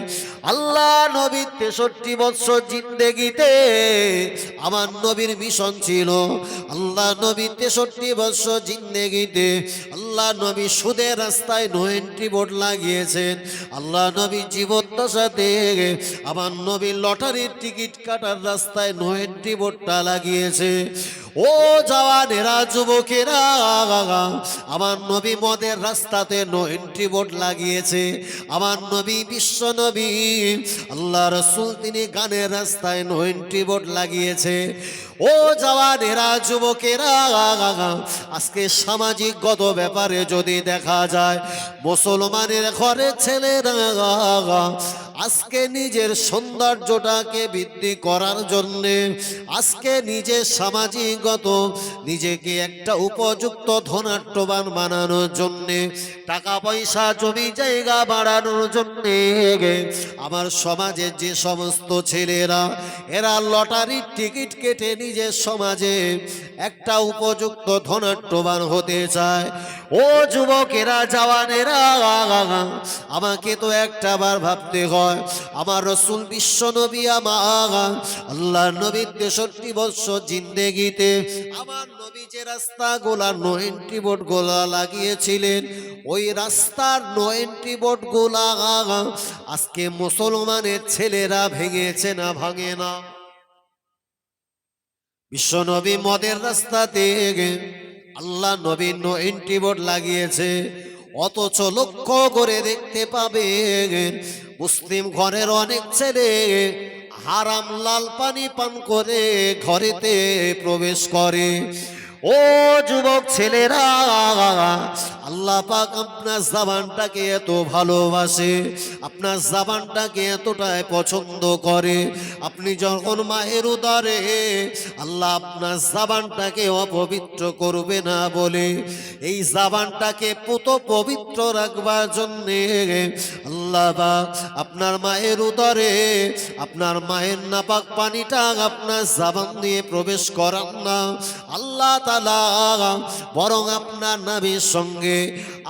আল্লাহ নবী 63 বছর জিন্দেগিতে আমার নবীর মিশন ছিল। আল্লাহ নবী 63 বছর জিন্দেগিতে আল্লাহ নবী সুদের রাস্তায় 90 বোর্ড লাগিয়েছেন। আল্লাহ নবী জীবদ্দশাতে আমার নবী লটারির টিকিট কাটার রাস্তায় 90 বোর্ডটা লাগিয়েছে। ও জওয়ানেরা, যুবকেরা, আমার নবী মদের রাস্তাতে 90 বোর্ড লাগিয়েছে। আমার নবী বিশ্ব নবী আল্লাহ রসুল তিনি গানের রাস্তায় 90 বোর্ড লাগিয়েছে। ও জওয়ানেরা, যুবকেরা, আজকে সামাজিক গত ব্যাপারে যদি দেখা যায়, মুসলমানের ঘরে ছেলেরা আজকে নিজের সৌন্দর্যটাকে বৃদ্ধি করার জন্যে, আজকে নিজের সামাজিকগত নিজেকে একটা উপযুক্ত ধনাঢ্যবান বানানোর জন্যে, টাকা পয়সা জমি জায়গা বাড়ানোর জন্যে আমার সমাজের যে সমস্ত ছেলেরা এরা লটারির টিকিট কেটে নিজের সমাজে একটা উপযুক্ত ধনাঢ্যবান হতে চায়। ও যুবকেরা, জওয়ানেরা, আমাকে তো একটা বার ভাবতে হয়, আমার রসুল বিশ্ব নবী আমার আল্লাহ নবী 63 বছর জিন্দেগিতে আমার নবী যে রাস্তা গোলা 90 বোর্ড গোলা লাগিয়েছিলেন, ওই রাস্তার 90 বোর্ড গোলা আজকে মুসলমানের ছেলেরা ভেঙেছে না ভাঙে না? বিশ্ব নবী মদের রাস্তাতে আল্লাহ নবী 90 বোর্ড লাগিয়েছে, অথচ লক্ষ্য করে দেখতে পাবে মুসলিম ঘরের অনেক ছেলে হারাম লাল পানি পান করে ঘরেতে প্রবেশ করে। ও যুবক ছেলেরা, আল্লাহ পাক আপনার জবানটাকে এত ভালোবাসে, আপনার জবানটাকে এতটাই পছন্দ করে, আপনি যখন মায়ের উদরে আল্লাহ আপনার জবানটাকে অপবিত্র করবে না বলে এই জবানটাকে পুত পবিত্র রাখবার জন্যে আল্লাহ পাক আপনার মায়ের উদরে আপনার মায়ের নাপাক পানিটা আপনার জবান দিয়ে প্রবেশ করান না। আল্লাহ তাআলা বরং আপনার নাভির সঙ্গে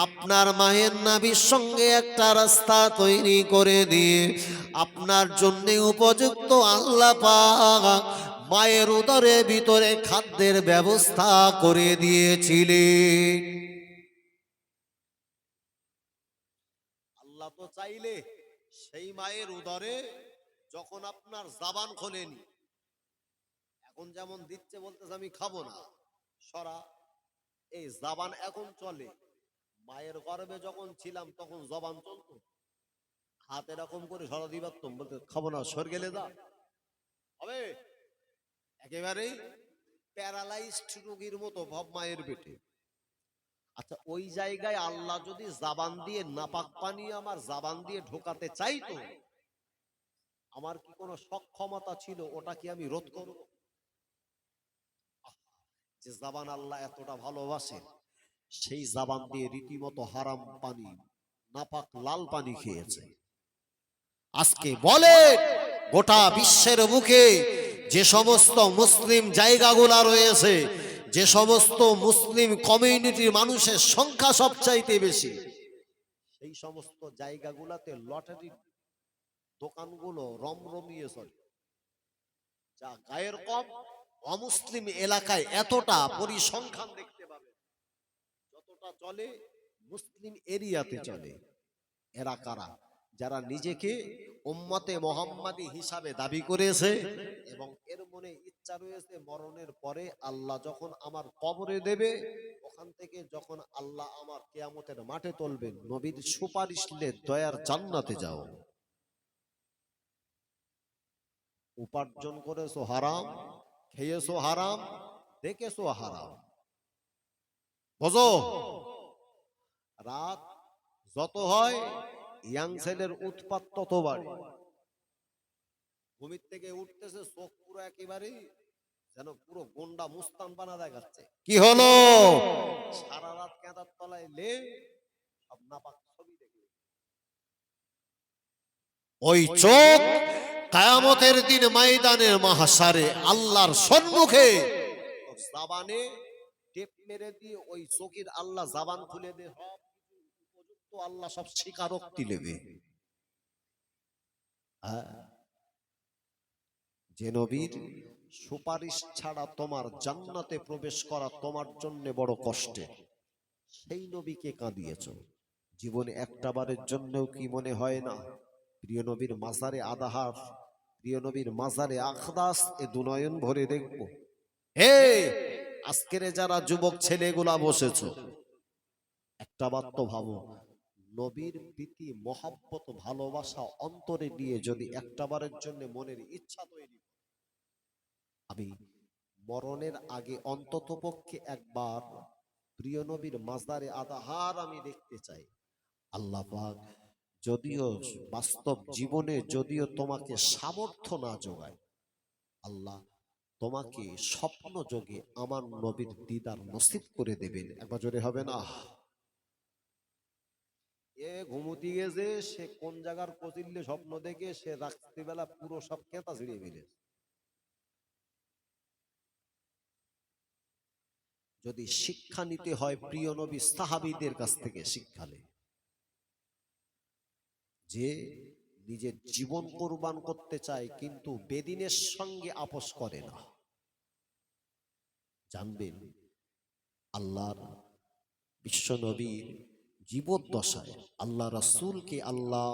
আপনার মায়ের নাভির সঙ্গে একটা রাস্তা তৈরি করে দিয়ে আপনার জন্য উপযুক্ত আল্লাহ পাক মায়ের উদরের ভিতরে খাদ্যের ব্যবস্থা করে দিয়েছিলেন। আল্লাহ তো চাইলে সেই মায়ের উদরে যখন আপনার জবান খোলেনি, এখন যেমন দিচ্ছে বলতেছে আমি খাবো না, সরা, এই জবান এখন চলে। মায়ের গর্ভে যখন ছিলাম তখন জবান চলতো, হাত এরকম করে সরা দিবার তো বলতে খাবো না, সর গেলে দা হবে। একেবারেই প্যারালাইজড রোগীর মতো ভাব মায়ের পেটে। আচ্ছা ওই জায়গায় আল্লাহ যদি জাবান দিয়ে নাপাক পানি আমার জাবান দিয়ে ঢোকাতে চাইতো, আমার কি কোনো সক্ষমতা ছিল ওটা কি আমি রোধ করব? যে জাবান আল্লাহ এতটা ভালোবাসে, সেই জাবান দিয়ে রীতিমতো হারাম পানি নাপাক লাল পানি খেয়েছে। আজকে বলে গোটা বিশ্বের মুখে যে সমস্ত মুসলিম জায়গাগুলা রয়েছে, যে সমস্ত মুসলিম কমিউনিটির মানুষের সংখ্যা সবচাইতে বেশি, সেই সমস্ত জায়গাগুলাতে লটারি দোকানগুলো রমরমিয়ে চলে। যা গায়ের কম অমুসলিম এলাকায় এতটা পরিসংখ্যান দেখতে পাবে, যতটা চলে মুসলিম এরিয়াতে চলে। এরা কারা? যারা নিজেকে উম্মতে মোহাম্মদী হিসাবে দাবি করেছে এবং এর মনে ইচ্ছা রয়েছে মরণের পরে আল্লাহ যখন আমার কবরে দেবে, ওখান থেকে যখন আল্লাহ আমার কিয়ামতের মাঠে তুলবেন, নবীর সুপারিশ নিয়ে দয়ার জান্নাতে যাও। উপার্জন করেছো হারাম, খেয়েছো হারাম, দেখেছো হারাম। বুঝো, রাত যত হয় ইয়াং ছেলের উৎপাত তত বাড়ে। ঘুমির থেকে উঠতেছে, চোখ পুরো একেবারে যেন পুরো গোন্ডা মুস্তান বানা দেখাচ্ছে। কি হলো? সারা রাত কেঁদার তলায় লে সব নাপাক ছবি দেখলে। ওই চোখ কিয়ামতের দিন ময়দানের মাহশারে আল্লাহর সম্মুখে জাবানে টেপ মেরে দিয়ে ওই চোখের আল্লাহ জাবান খুলে দে, সব উপযুক্ত আল্লাহ সব স্বীকারোক্তি নেবে। যে নবীর সুপারিশ ছাড়া তোমার জান্নাতে প্রবেশ করা তোমার জন্য বড় কষ্টের, সেই নবীকে কাঁদিয়েছ জীবনে একটা বারের জন্যও কি মনে হয় না প্রিয় নবীর মাজারে আদাহার, প্রিয় নবীর মাজারে আখদাস এ দুনয়ন ভরে দেখব? হে আজকের যারা যুবক ছেলেগুলা বসেছো, একটা বার তো ভাবো, নবীর প্রীতি মহব্বত ভালোবাসা অন্তরে নিয়ে যদি একটা বারের জন্য মনের ইচ্ছা তৈরি, আমি মরণের আগে অন্তত পক্ষে একবার প্রিয় নবীর মাজারে আদাহার আমি দেখতে চাই। আল্লাহ পাক যদিও বাস্তব জীবনে যদিও তোমাকে সামর্থ্য না যোগায়, আল্লাহ তোমাকে স্বপ্ন যোগে আমার নবীর দিদার নসিব করে দেবেন। একবার জোরে হবে না? এ ঘুমুতি গেছে, সে কোন জায়গার কচিল্লে স্বপ্ন দেখে সে রাত্রিবেলা পুরো সব কেতা ছিঁড়ে ফেলে। যদি শিক্ষা নিতে হয় প্রিয় নবী সাহাবীদের কাছ থেকে শিক্ষা নে, যে নিজের জীবন কোরবান করতে চায় কিন্তু বেদিনের সঙ্গে আপোষ করে না। জানবেন আল্লাহর বিশ্ব নবীর জীবদ্দশায় আল্লাহ রাসূলকে আল্লাহ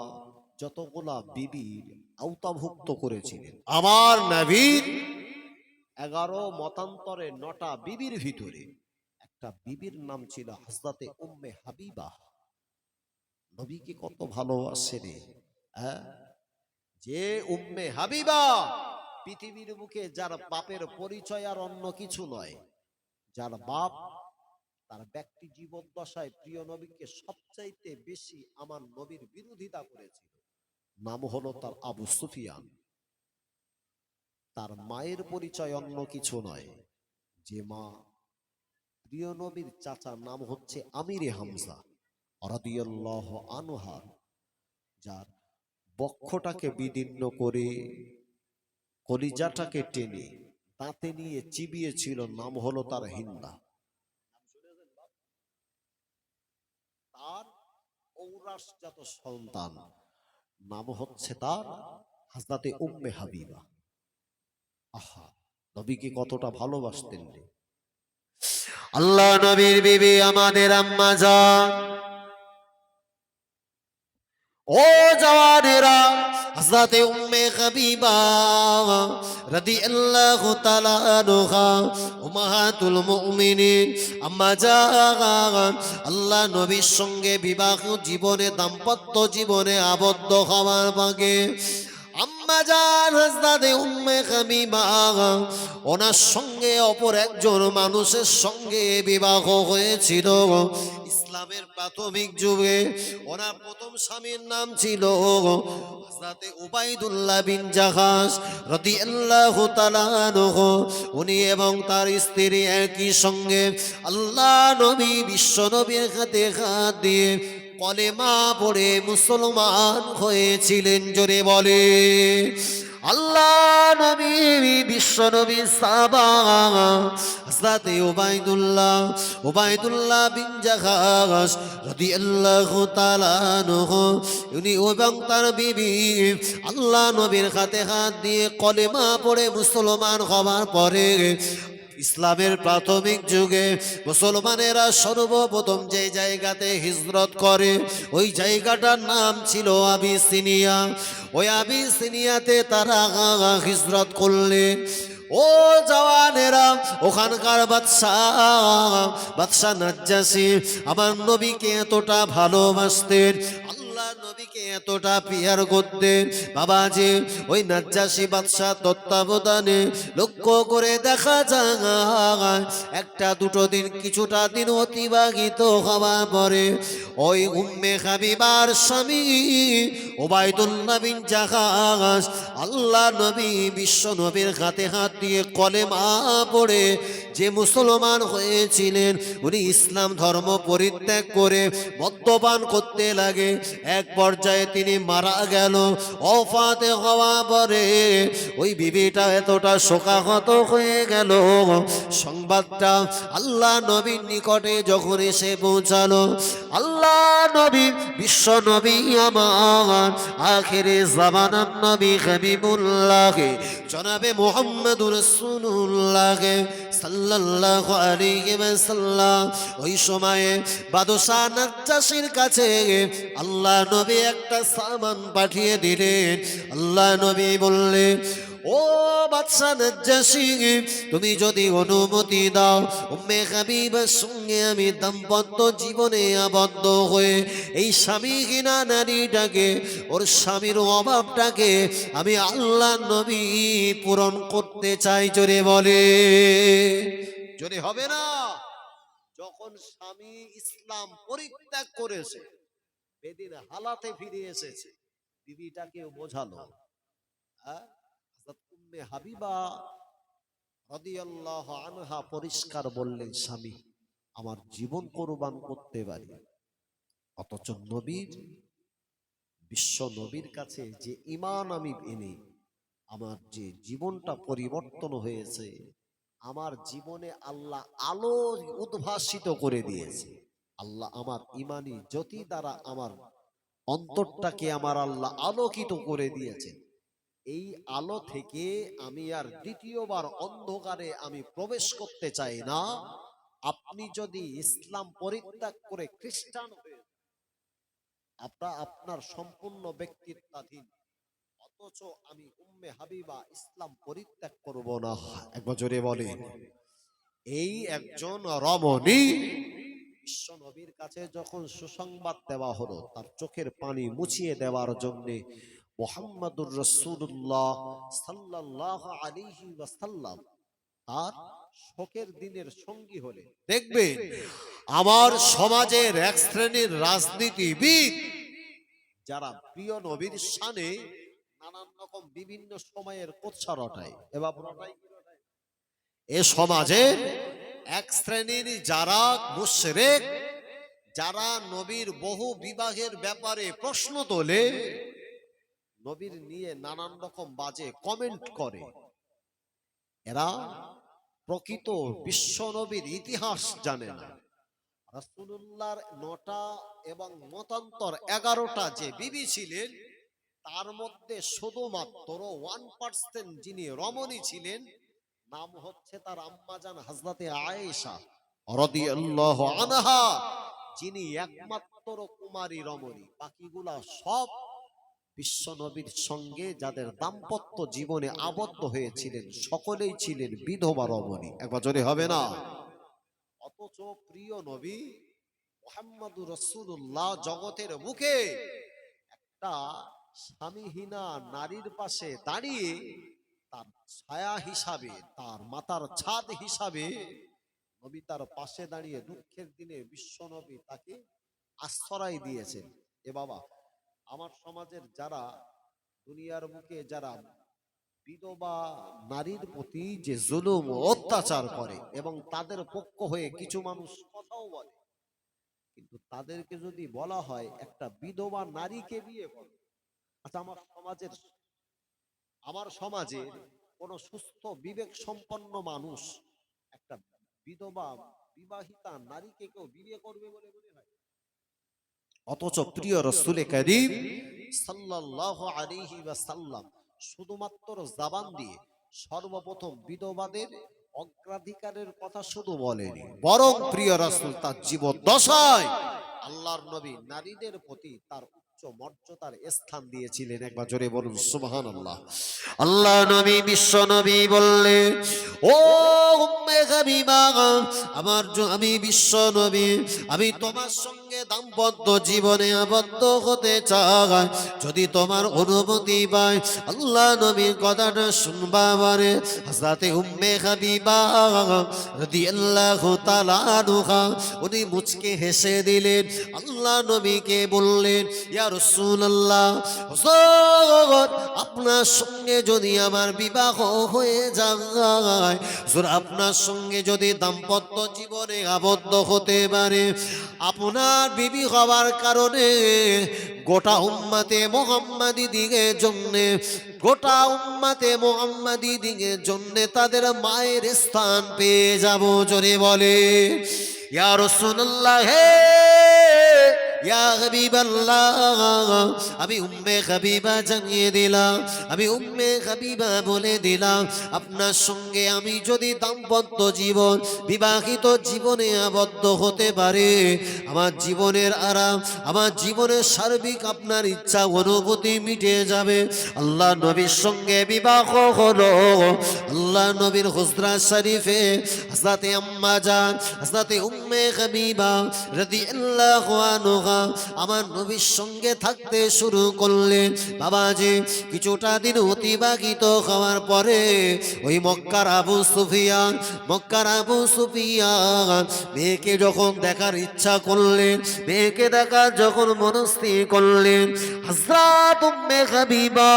যতগুলা বিবির আওতাভুক্ত করেছিলেন, আমার নবীর 11 মতান্তরে 9টা বিবির ভিতরে একটা বিবির নাম ছিল হযরতে উম্মে হাবিবা। নবীকে কত ভালোবাসে রে, যে উম্মে হাবিবা পৃথিবীর বুকে যার বাপের পরিচয় আর অন্য কিছু নয়, যার বাপ তার ব্যক্তি জীবদ্দশায় প্রিয় নবীকে সবচাইতে বেশি আমার নবীর বিরোধিতা করেছিল, নাম হলো তার আবু সুফিয়ান। তার মায়ের পরিচয় অন্য কিছু নয়, যে মা প্রিয় নবীর চাচা নাম হচ্ছে আমিরে হামজা রাদিয়াল্লাহু আনহা, যার বক্ষটাকে বিদীর্ণ করে কলিজাটাকে টেনে দাঁতে নিয়ে চিবিয়েছিল, নাম হলো তার হিন্দা। তার ঔরাসজাত সন্তান নাম হচ্ছে তার হযরতে উম্মে হাবিবা। আহা, নবীকে কতটা ভালোবাসতেন রে। আল্লাহ নবীর বিবি আমাদের আম্মা জান, ও জওয়ানেরা, হযরতে উম্মে হাবিবা রাদিয়াল্লাহু তাআলা আনহা উম্মাহাতুল মুমিনিন আম্মা জান, আল্লাহ নবীর সঙ্গে বিবাহ জীবনে দাম্পত্য জীবনে আবদ্ধ হওয়ার আগে আম্মা জান হযরতে উম্মে হাবিবা ওনার সঙ্গে অপর একজন মানুষের সঙ্গে বিবাহ হয়েছিল। ইসলামের প্রাথমিক যুগে ওনার প্রথম স্বামীর নাম ছিল হযরতে উবাইদুল্লাহ বিন জাহাশ রাদিয়াল্লাহু তাআলা আনহু। উনি এবং তার স্ত্রী একই সঙ্গে আল্লাহ নবী বিশ্ব নবীর হাতে হাত দিয়ে কলেমা পড়ে মুসলমান হয়েছিলেন। জোরে বলে আল্লাহ নবী বিশ্ব নবী সাহাবা হযরতে উবাইদুল্লাহ বিন জাহাশ রাদিয়াল্লাহু তাআলা আনহু, উনি এবং তার বিবি আল্লাহ নবীর হাতে হাত দিয়ে কলেমা পড়ে মুসলমান হওয়ার পরে ইসলামের প্রাথমিক যুগে মুসলমানেরা সর্বপ্রথম যে জায়গাতে হিজরত করে ওই জায়গাটার নাম ছিল আবিসিনিয়া। ওই আবিসিনিয়াতে তারা হিজরত করলেন। ও জওয়ানেরা, ওখানকার বাদশাহ নাজ্জাশী আমার নবীকে এতটা ভালোবাসতেন, আল্লাহ নবীকে এতটা পিয়ার করতেন। বাবাজি, ওই নাজ্জাশী বাদশাহ তত্ত্বাবধানে লক্ষ্য করে দেখা যায় একটা দুটো দিন কিছুটা দিন অতিবাহিত হওয়ার পরে ওই উম্মে হাবিবার স্বামী ওবায়দুল্লাহ বিন জাহাজ আল্লাহ নবী বিশ্ব নবীর হাতে হাত দিয়ে কলেমা পড়ে যে মুসলমান হয়েছিলেন, উনি ইসলাম ধর্ম পরিত্যাগ করে মদ্যপান করতে লাগে। এক পর্যায়ে তিনি মারা গেল। ওফাতে হওয়া পরে ওই বিবিটা এতটা শোকাহত হয়ে গেল। সংবাদটা আল্লাহ নবীর নিকটে যখন এসে পৌঁছালো, আল্লাহ নবী বিশ্ব নবী আমার আখিরে জামানার নবী হাবিবুল্লাহ জনাবে মুহাম্মদুর রাসূলুল্লাহ সাল্লাল্লাহু আলাইহি ওয়াসাল্লাম ওই সময়ে বাদশা নাজ্জাশীর কাছে আল্লাহ নবী একটা সামান পাঠিয়ে দিলেন। আল্লাহ নবী বললেন, ও বাদশা নাজ্জাশী, তুমি যদি অনুমতি দাও উম্মে হাবিবার সঙ্গে আমি দাম্পত্য জীবনে আবদ্ধ হয়ে এই স্বামীহীনা নারীটাকে, ওর স্বামীর অভাবটাকে আমি আল্লাহ নবী পূরণ করতে চাই। জোরে বলে, জোরে হবে না? যখন স্বামী ইসলাম পরিত্যাগ করেছে, বেদিন হালাতে ফিরে এসেছে, বিবিটাকেও বোঝালো। উম্মে হাবিবা রাদিয়াল্লাহু আনহা পরিষ্কার বললেন, স্বামী আমার জীবন কোরবান করতে পারি। অথচ নবীর বিশ্ব নবীর কাছে যে ঈমান আমি এনে আমার যে জীবনটা পরিবর্তন হয়েছে, আমার জীবনে আল্লাহ আলো উদ্ভাসিত করে দিয়েছে। আল্লাহ আমার ঈমানি জ্যোতি দ্বারা আমার অন্তরটাকে আমার আল্লাহ আলোকিত করে দিয়েছেন। এই আলো থেকে আমি আর দ্বিতীয়বার অন্ধকারে আমি প্রবেশ করতে চাই না। আপনি যদি ইসলাম পরিত্যাগ করে খ্রিস্টান হয়ে আপনার সম্পূর্ণ ব্যক্তিত্বাধীন, অথচ আমি উম্মে হাবিবা ইসলাম পরিত্যাগ করব না। একবার জোরে বলেন। এই একজন রমণী বিশ্ব নবীর কাছে যখন সুসংবাদ দেওয়া হলো, তার চোখের পানি মুছিয়ে দেওয়ার জন্য মুহাম্মদুর রাসূলুল্লাহ সাল্লাল্লাহু আলাইহি ওয়াসাল্লাম তার শোকের দিনের সঙ্গী হলে, দেখবেন আমার সমাজের এক শ্রেণীর রাজনীতিবিদ যারা প্রিয় নবীর শানে নানান রকম বিভিন্ন সময়ের কোৎসা রটায়, এ সমাজের এক শ্রেণীর যারা মুশরিক, যারা নবীর বহু বিবাহের ব্যাপারে প্রশ্ন তোলে, নবীর নিয়ে নানান রকম বাজে কমেন্ট করে, এরা প্রকৃত বিশ্ব নবীর ইতিহাস জানে না। রাসূলুল্লাহর 9টা এবং মতান্তর 11টা যে বিবি ছিলেন, তার মধ্যে শুধুমাত্র 1% যিনি রমণী ছিলেন, নাম হচ্ছে তার আম্মাজান হযরতে আয়েশা রাদিয়াল্লাহু আনহা, যিনি একমাত্র কুমারী রমণী। বাকিগুলা সব বিশ্ব নবীর সঙ্গে যাদের দাম্পত্য জীবনে আবদ্ধ হয়েছিলেন সকলেই ছিলেন বিধবা রমণী। একবার জোরে হবে না? অথচ প্রিয় নবী মুহাম্মদুর রাসূলুল্লাহ জগতের বুকে একটা স্বামীহীনা নারীর পাশে দাঁড়িয়ে তার ছায়া হিসাবে, তার মাতার ছাদ হিসাবে নবী তার পাশে দাঁড়িয়ে দুঃখের দিনে বিশ্ব নবী তাকে আশ্রয় দিয়েছেন। এ বাবা, আমার সমাজের যারা দুনিয়ার বুকে যারা বিধবা নারীর প্রতি যে জুলুম ও অত্যাচার করে এবং তাদের পক্ষ হয়ে কিছু মানুষ কথাও বলে, কিন্তু তাদেরকে যদি বলা হয় একটা বিধবা নারীকে বিয়ে করো, আচ্ছা আমার সমাজে কোন সুস্থ বিবেক সম্পন্ন মানুষ একটা বিধবা বিবাহিতা নারীকে কেউ বিয়ে করবে বলে মনে হয়? অথচ প্রিয় রাসূল কারীম সাল্লাল্লাহু আলাইহি ওয়াসাল্লাম শুধুমাত্র জবান দিয়ে সর্বপ্রথম বিধবাদের অগ্রাধিকারের কথা শুধু বলেনি, বরং প্রিয় রাসূল তার জীবন দশায় আল্লাহর নবী নারীদের প্রতি তার উচ্চ মর্যাদার স্থান দিয়েছিলেন। একবার জোরে বলুন সুবহানাল্লাহ। আল্লাহ নবী বিশ্ব নবী বললেন, ও উম্মে হাবিবা, আমি বিশ্ব নবী, আমি তোমার সঙ্গে দাম্পত্য জীবনে আবদ্ধ হতে চাই। যদি তোমার অনুমতি পাই, আল্লাহ নবীর কথাটা শুনবা পারে। হযরতে উম্মে হাবিবা রাদিয়াল্লাহু তাআলা আনহা উনি মুচকে হেসে দিলেন। আল্লাহ নবীকে বললেন, ইয়া রাসূলুল্লাহ, হুজুর আপনার সঙ্গে যদি আমার বিবাহ হয়ে যায়, হুজুর আপনার সঙ্গে যদি দাম্পত্য জীবনে আবদ্ধ হতে পারে, আপনার বিবি হওয়ার কারণে গোটা উম্মতে মুহাম্মাদি দিগের জন্য, গোটা উম্মতে মুহাম্মাদি দিগের জন্য তাদের মায়ের স্থান পেয়ে যাব। জোরে বলে ইয়া রাসূলুল্লাহ, হে ইয়া হাবিবাল্লাহ, আমি উম্মে হাবিবা জানিয়ে দিলাম, আমি উম্মে হাবিবা বলে দিলাম, আপনার সঙ্গে আমি যদি দাম্পত্য জীবন, বিবাহিত জীবনে আবদ্ধ হতে পারে, আমার জীবনের আরাম, আমার জীবনের সার্বিক আপনার ইচ্ছা অনুভূতি মিটে যাবে। আল্লাহ নবীর সঙ্গে বিবাহ হলো। আল্লাহ নবীর হুজরা শরীফে হযরতে আম্মা জান, হযরতে উম্মে হাবিবা রাদিয়াল্লাহু আনহা আমার নবীর সঙ্গে থাকতে শুরু করলেন। বাবাজি, কিছুটা দিন অতিবাহিত হওয়ার পরে ওই মক্কার আবু সুফিয়ান, মক্কার আবু সুফিয়ান মেয়েকে যখন দেখার ইচ্ছা করলেন, মেয়েকে দেখার যখন মনস্থির করলেন, হযরত উম্মে হাবিবা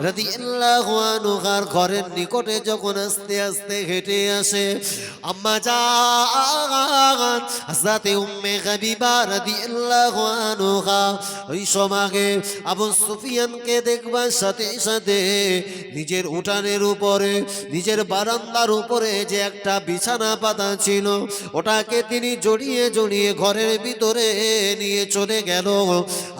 রাদিয়াল্লাহু আনহার ঘরের নিকটে যখন আস্তে আস্তে হেঁটে আসে, আম্মা জান হযরতে উম্মে হাবিবা রাদিয়াল্লাহু আনহা ওই সমাগে আবু সুফিয়ানকে দেখবার সাথে সাথে নিজের উঠানের উপরে, নিজের বারান্দার উপরে যে একটা বিছানা পাতা ছিল, ওটাকে তিনি জড়িয়ে জড়িয়ে ঘরের ভিতরে নিয়ে চলে গেল।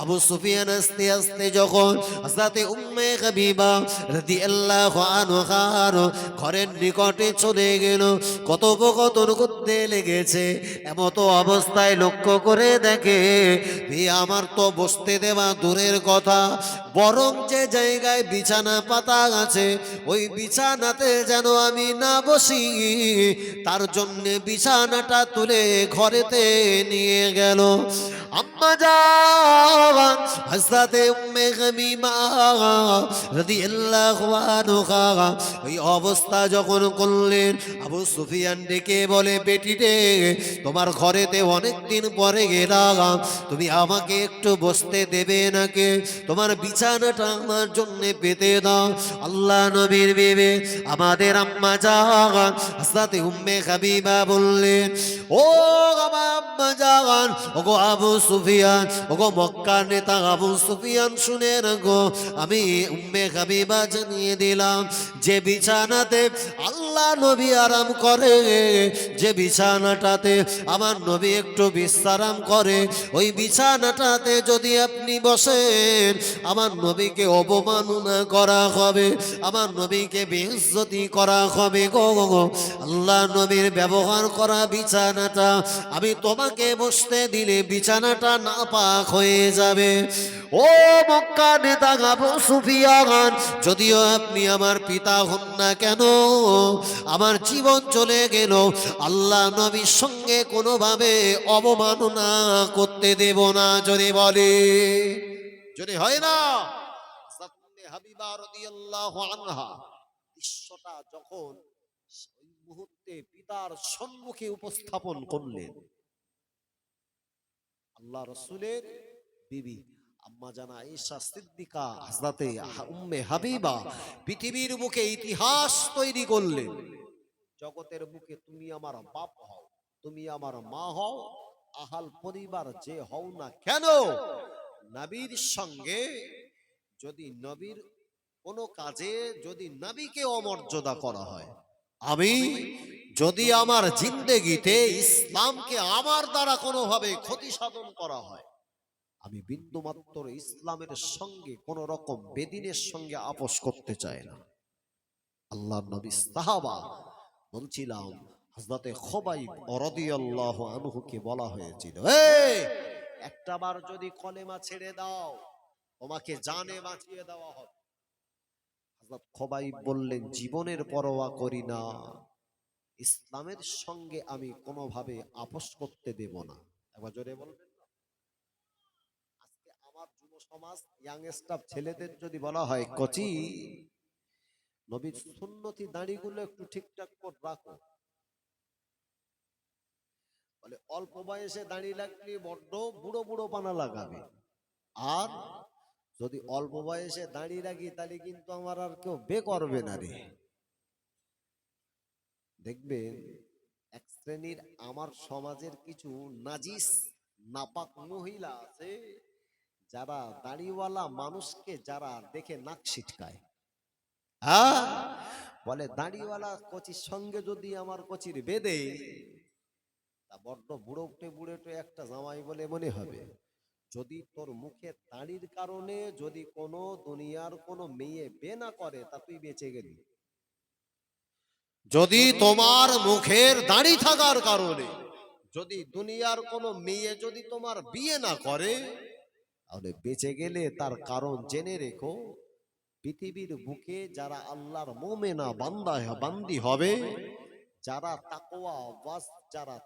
আবু সুফিয়ান আস্তে আস্তে যখন হযরতে উম্মে হাবিবা রাদিয়াল্লাহু আনহার ঘরের নিকটে চলে গেল, কথোপকথন করতে লেগেছে। এমত অবস্থায় লক্ষ্য করে দেখে, আমার তো বসতে দেওয়া দূরের কথা, বরং যে জায়গায় বিছানা পাতা আছে ওই বিছানাতে যেন আমি না বসি, তার জন্য বিছানাটা তুলে ঘরেতে নিয়ে গেল। আম্মা জান হযরতে উম্মে হাবিবা রাদিয়াল্লাহু আনহা ওই অবস্থা যখন করলেন, আবু সুফিয়ান ডেকে বলে, বেটি রে, তোমার ঘরেতে অনেক দিন পরে গেলাম, তুমি আমাকে একটু বসতে দেবে নাকি? তোমার বিছানাটা আমার জন্য পেতে দাও। আল্লাহ নবীর বিবি আমাদের আম্মা জান হযরতে উম্মে হাবিবা বললেন, ও আমার আম্মা জান, ওগো আবু সুফিয়ান, ওগো মক্কার নেতা আবু সুফিয়ান, শুনে রাখো, আমি উম্মে হাবিবা জানিয়ে দিলাম, যে বিছানাতে আল্লাহ নবী আরাম করে, যে বিছানাটাতে আমার নবী একটু বিশ্রাম করে, ওই বিছানাটাতে যদি আপনি বসেন, আমার নবীকে অবমাননা করা হবে, আমার নবীকে বেইজ্জতি করা হবে গো। আল্লাহ নবীর ব্যবহার করা বিছানাটা আমি তোমাকে বসতে দিলে বিছানাটা নাপাক হয়ে যাবে। ও মক্কা নেতা আবু সুফিয়ান, যদিও আপনি আমার পিতা হন না কেন, আমার জীবন চলে গেল, আল্লাহ নবীর সঙ্গে কোনোভাবে অবমাননা করতে দেব না। জোরে বলে, জোরে হয় না? হাবিবা রাদিয়াল্লাহু আনহা দৃশ্যটা যখন ওই মুহূর্তে পিতার সম্মুখে উপস্থাপন করলেন, আল্লাহ রাসূলের বিবি আম্মা জানা আয়েশা সিদ্দিকা হযরতে উম্মে হাবিবা পৃথিবীর বুকে ইতিহাস তৈরি করলেন। জগতের বুকে তুমি আমার বাপ হও, তুমি আমার মা হও, আহাল পরিবার যে হও না কেন, নবীর সঙ্গে যদি নবীর কোন কাজে যদি নবীকে অমর্যাদা করা হয়, আমি যদি আমার জিন্দেগিতে ইসলামকে আমার দ্বারা কোনোভাবে ক্ষতি সাধন করা হয়, আমি বিন্দুমাত্র ইসলামের সঙ্গে কোন রকম বেদিনের সঙ্গে আপোষ করতে চাই না। আল্লাহ নবী সাহাবা বলছিলাম হযরতে খুবাইব রাদিয়াল্লাহু আনহুকে বলা হয়েছিল, এই একটাবার যদি কলেমা ছেড়ে দাও তোমাকে জানে বাঁচিয়ে দেওয়া হবে। হযরত খুবাইব বললেন, জীবনের পরোয়া করি না, ইসলামের সঙ্গে আমি কোনোভাবে আপোষ করতে দেব না। একবার জোরে বলবেন না? আজকে আমার যুব সমাজ, ইয়াং স্টাফ ছেলেদের যদি বলা হয়, কচি নবীর সুন্নতি দাড়িগুলো একটু ঠিকঠাক করে রাখো, বলে অল্প বয়সে দাড়ি লাগলে বড্ড বুড়ো বুড়ো পানা লাগাবে, আর যদি অল্প বয়সে দাঁড়িয়ে রাখি তাহলে কিন্তু আমার আর কেউ বে করবে না রে। দেখবেন এক শ্রেণীর আমার সমাজের কিছু নাজিস নাপাক মহিলা আছে, যারা দাড়িওয়ালা মানুষকে যারা দেখে নাক ছিটকায়। হ্যাঁ, বলে দাড়িওয়ালা কচির সঙ্গে যদি আমার কচির বেদে, তা বড্ড বুড়ো উঠে বুড়ে উঠে একটা জামাই বলে মনে হবে। যদি তোর মুখে দাড়ির কারণে যদি কোনো দুনিয়ার কোনো মেয়ে বে না করে, তা তুই বেঁচে গেলি। যদি তোমার মুখের দাড়ি থাকার কারণে যদি দুনিয়ার কোনো মেয়ে যদি তোমার বিয়ে না করে, তাহলে বেঁচে গেলে। তার কারণ জেনে রেখো, পৃথিবীর বুকে যারা আল্লাহর মুমিনা বান্দা বান্দি হবে, যারা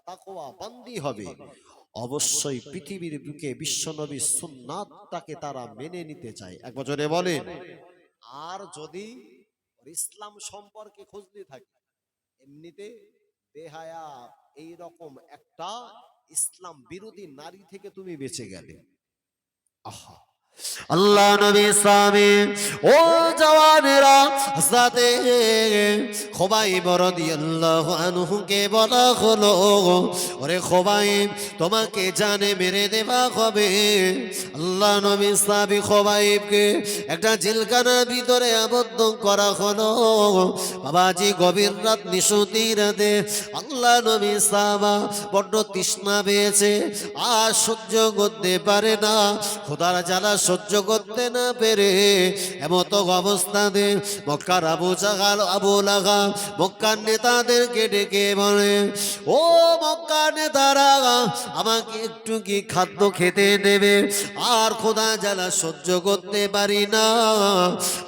তাকওয়া বান্দি হবে, অবশ্যই পৃথিবীর বুকে বিশ্বনবীর সুন্নাতটাকে তারা মেনে নিতে চায়। এক বছরে বলেন। আর যদি ইসলাম সম্পর্কে খুঁজতে থাকে, এমনিতে বেহায়া এই রকম একটা ইসলাম বিরোধী নারী থেকে তুমি বেঁচে গেলে। আহা, আল্লাহ নবী সামে ও জওয়ানেরা, হযরতে খুবাইব রাদিয়াল্লাহু আনহু কে বলা হলো, ওরে খুবাইব তোমাকে জানে মেরে দেওয়া হবে। আল্লাহ নবী সাহাবী খুবাইবকে একটা জেলখানার ভিতরে আবদ্ধ করা হলো। বাবাজি গভীর রাত নিশুতি রাতে আল্লাহ নবী সাহাবা বড্ড তৃষ্ণা পেয়েছে, আর সহ্য করতে পারে না, খোদার জ্বালা সহ্য করতে না পেরে এমত অবস্থাতে মক্কার আবু জাহাল আবু লাহাব মক্কার নেতাদেরকে ডেকে বলে, ও মক্কার নেতারা, আমাকে একটু কি খাদ্য খেতে দেবে, আর খোদা জ্বালা সহ্য করতে পারি না।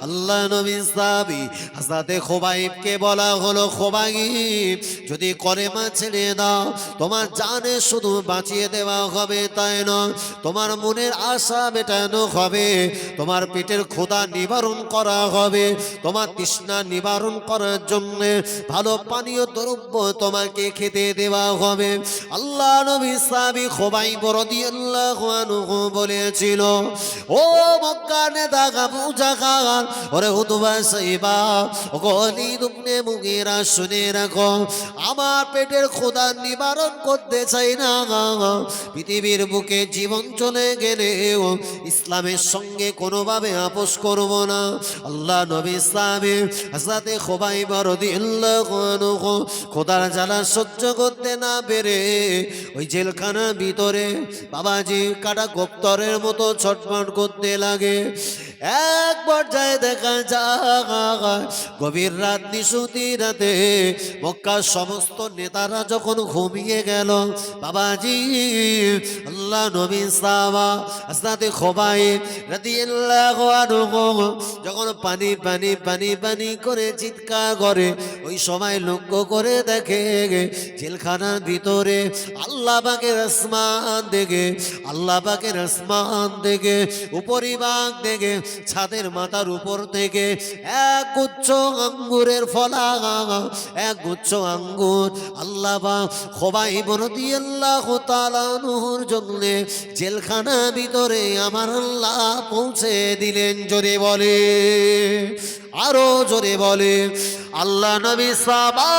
আল্লাহ নবী সাহাবী হযরতে খুবাইবকে বলা হলো, খুবাইব যদি কলেমা ছেড়ে দাও তোমার জানে শুধু বাঁচিয়ে দেওয়া হবে তাই নয়, তোমার মনের আশা মেটানো হবে, তোমার পেটের ক্ষুধা নিবারণ করা হবে, তোমার তৃষ্ণা নিবারণ করার জন্য ভালো পানীয় দ্রব্য তোমাকে খেতে দেওয়া হবে। আল্লাহ নবী সাহাবী খুবাইব রাদিয়াল্লাহু আনহু বলেছিল, ও মক্কার নেতা আবু জাহাল, ওরে উতবা সাইবা, ও ওয়ালিদ ইবনে মুগীরা, শুনে রাখো, আমার পেটের ক্ষুধা নিবারণ করতে চাই না, পৃথিবীর বুকে জীবন চলে গেলেও ইসলামের সঙ্গে কোনোভাবে আপোষ করব না। আল্লাহ নবী সাহাবী হযরতে খুবাইব রাদিয়াল্লাহু আনহু খোদার জ্বালা সহ্য করতে না পেরে ওই জেলখানার ভিতরে বাবাজি কাটা গোপ্তরের মতো ছটফট করতে লাগে। এক পর্যায়ে দেখা যায় গভীর রাত নিশুতি রাতে মক্কার সমস্ত নেতারা যখন ঘুমিয়ে গেল, বাবাজি আল্লাহ নবী সাহাবা হযরতে খুবাইব রাদিয়াল্লাহু আনহু যখন পানি পানি পানি পানি করে চিৎকার করে, ওই সময় লক্ষ্য করে দেখে জেলখানার ভিতরে আল্লাহ পাকের আসমান দেখে, আল্লাহ পাকের আসমান দেখে উপরিভাগ দেখে ছাদের মাথার উপর থেকে এক গুচ্ছ আঙ্গুরের ফলা, এক গুচ্ছ আঙ্গুর আল্লাহ পাক খুবাইব রাদিয়াল্লাহু তাআলা আনহুর জন্য জেলখানা ভিতরে আমার আল্লাহ পৌঁছে দিলেন। জোরে বলে, আরো জোরে বলে। আল্লাহ নবী সাহাবা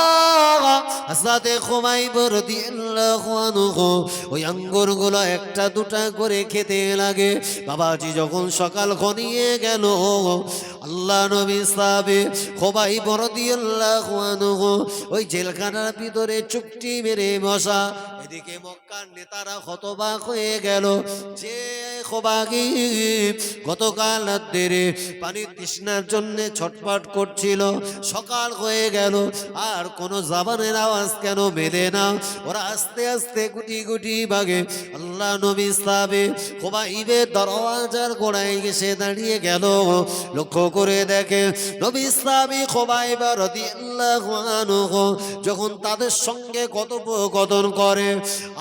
হযরতে খুবাইব রাদিয়াল্লাহু আনহু ওই আঙ্গুরগুলো একটা দুটা করে খেতে লাগে। বাবাজি যখন সকাল ঘনিয়ে গেল, আল্লাহ নবী সাহাবে খুবাইব রাদিয়াল্লাহু আনহু ওই জেলখানার ভিতরে চুপটি মেরে বসা। এদিকে মক্কার নেতারা হতবাক হয়ে গেল যে খুবাইব গতকাল রাত্রে পানির তৃষ্ণার জন্য ছটফট করছিল, সকাল হয়ে গেল আর কোনো জাবানের আওয়াজ কেন মেলে না। ওরা আস্তে আস্তে গুটি গুটি ভাগে। আল্লাহ নবী সাহাবে খুবাইবের দরওয়াজার গোড়ায় এসে দাঁড়িয়ে গেল। লক্ষ্য করে দেখে নবী সাহাবী খুবাইব রাদিয়াল্লাহু আনহু যখন তাদের সঙ্গে কথোপকথন করে,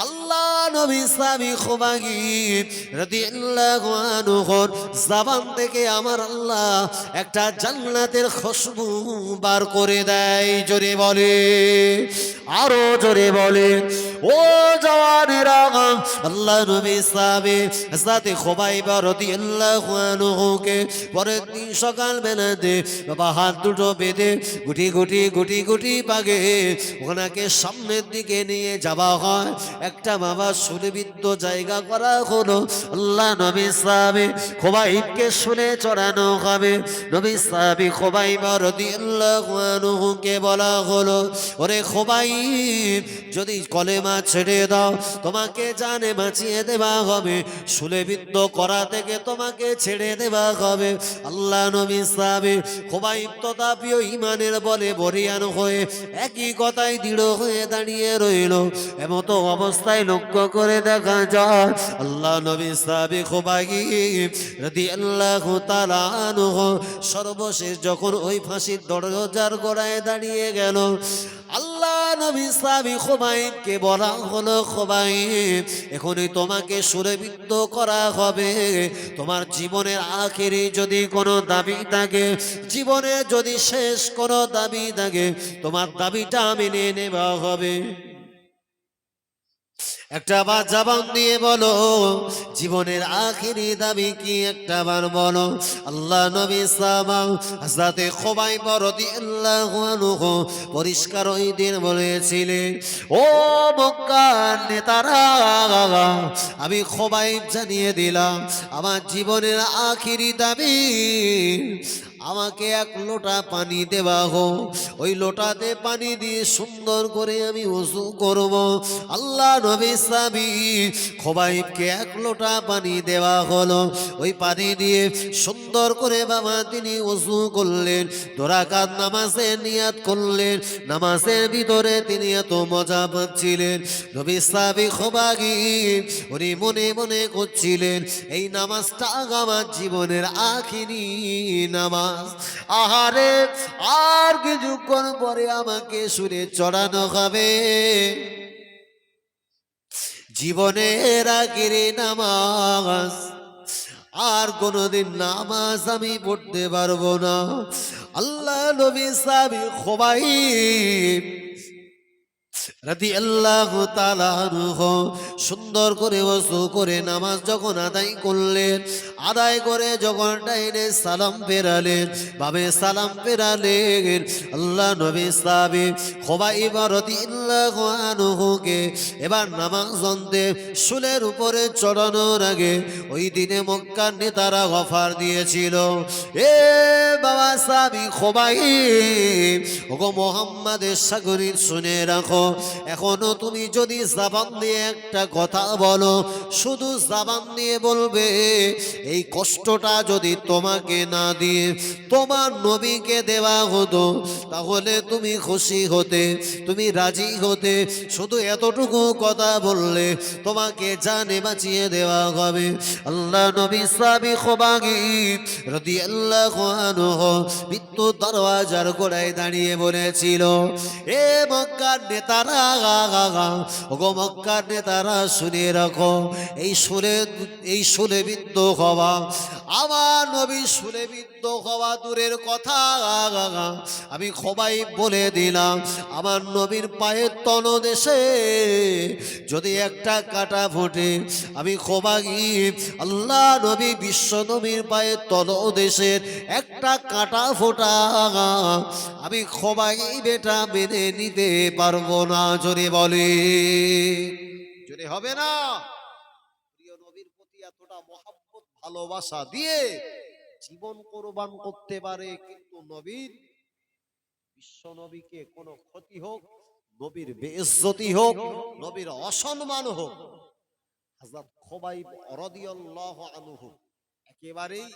আল্লাহ নবী সাহাবী খুবাইব রাদিয়াল্লাহু আনহুর জবান থেকে আমার আল্লাহ একটা জান্নাতের খুশবু বার করে দেয়। জোরে বলে, আরো জোরে বলে, ও জওয়ানেরা আল্লাহ নবী সাহাবে হযরতে খুবাইব রাদিয়াল্লাহু আনহুকে পরের দিন সকাল বেলাতে বাবা হাত দুটো বেঁধে গুটি গুটি গুটি গুটি পাগে ওনাকে সামনের দিকে নিয়ে যাওয়া হয়। একটা বাবা সুনিবিদ্ধ জায়গা করা হলো। আল্লাহ নবী সাহাবে খুবাইবকে শুনে চড়ানো হবে। নবী সাহাবী খুবাইব রাদিয়াল্লাহু আনহুকে বলা হলো, ওরে খুবাইব যদি কলেমা ছেড়ে দাও তোমাকে জানে বাঁচিয়ে দেওয়া হবে, সুলেবিদ্ধ করা থেকে তোমাকে ছেড়ে দেওয়া হবে। আল্লাহ নবী সাহাবী খুবাইব তথাপিও ঈমানের বলে বরিয়ান হয়ে একই কথায় দৃঢ় হয়ে দাঁড়িয়ে রইল। এমতো অবস্থায় লক্ষ্য করে দেখা যায় আল্লাহ নবী সাহাবী খুবাইব রাদিয়াল্লাহু তাআলা আনহু সর্বশেষ যখন ওই ফাঁসির দরজার গোড়ায় দাঁড়িয়ে গেল, আল্লাহ নবী সাহাবী খুবাইবকে বলা হলো, খুবাইব এখনই তোমাকে সুরবিদ্ধ করা হবে। তোমার জীবনের আখেরি যদি কোনো দাবি থাকে, জীবনে যদি শেষ কোনো দাবি থাকে, তোমার দাবিটা মেনে নেওয়া হবে। একটা বার জবান দিয়ে বলো জীবনের আখেরি দাবি কি, একটা বার বলো। আল্লাহ নবী সাহাবা হযরতে খুবাইব রাদিয়াল্লাহু আনহু পরিষ্কার ওই দিন বলেছিলেন, ও মক্কার নেতারা আমি খুবাইব জানিয়ে দিলাম আমার জীবনের আখেরি দাবি আমাকে এক লোটা পানি দেওয়া হোক, ওই লোটাতে পানি দিয়ে সুন্দর করে আমি ওযু করব। আল্লাহ নবী সাহাবী খুবাইবকে এক লোটা পানি দেওয়া হলো। ওই পানি দিয়ে সুন্দর করে বাবা তিনি ওযু করলেন, 2 রাকাত নামাজের নিয়াত করলেন। নামাজের ভিতরে তিনি এত মজা পাচ্ছিলেন। নবী সাহাবী খুবাইব উনি মনে মনে করছিলেন এই নামাজটা আমার জীবনের আখিরি নামাজ। আহারে আর কিছুক্ষণ পরে আমাকে সুরে চড়ানো হবে, জীবনের আখিরি নামাজ। আর কোনদিন নামাজ আমি পড়তে পারবো না। আল্লাহ নবী সাহাবী খুবাইব রাদিয়াল্লাহু তাআলা আনহু সুন্দর করে ওযু করে নামাজ যখন আদায় করলেন, আদায় করে যখন ডাইনে সালাম ফেরালেন, বামে সালাম ফেরালেন, আল্লাহ নবী সাহাবী খুবাইব রাদিয়াল্লাহু আনহুকে এবার নামাজ অন্তে শুলের উপরে চড়ানোর আগে ওই দিনে মক্কার নেতারা অফার দিয়েছিল, এ বাবা সাহাবী খুবাইব ওগো মুহাম্মাদের সাগরীর শুনে রাখো, এখনো তুমি যদি জবান দিয়ে একটা কথা বলো, শুধু জবান দিয়ে বলবে, এই কষ্টটা যদি তোমাকে না দিয়ে তোমার নবীকে দেওয়া হতো তাহলে তুমি খুশি হতে, তুমি রাজি হতে। শুধু এতটুকু কথা বললে তোমাকে জানে বাঁচিয়ে দেওয়া হবে। আল্লাহ নবী সাহাবী খুবাইব রাদিয়াল্লাহু আনহু মৃত্যু দরওয়াজার গোড়ায় দাঁড়িয়ে বলেছিল, এ মক্কার নেতারা, ওগো মক্কার নেতারা শুনে রাখো, এই সুরে বিদ্ধ হওয়া, আমার নবী সুরে বিদ্ধ হওয়া দূরের কথা, আমি খুবাইব বলে দিলাম আমার নবীর পায়ের তলদেশে যদি একটা কাঁটা ফোটে, আমি খুবাইব আল্লাহ নবী বিশ্ব নবীর পায়ের তলদেশের একটা কাঁটা ফোটা আমি খুবাইব এটা মেনে নিতে পারবো না। জোরে বলে, জোরে হবে না? প্রিয় নবীর প্রতি এতটা মহব্বত ভালোবাসা দিয়ে জীবন কোরবান করতে পারে, কিন্তু নবীর, বিশ্ব নবীকে কোনো ক্ষতি হোক, নবীর বেইজ্জতি হোক, নবীর অসম্মান হোক, হযরত খুবাইব রাদিয়াল্লাহু আনহু একেবারেই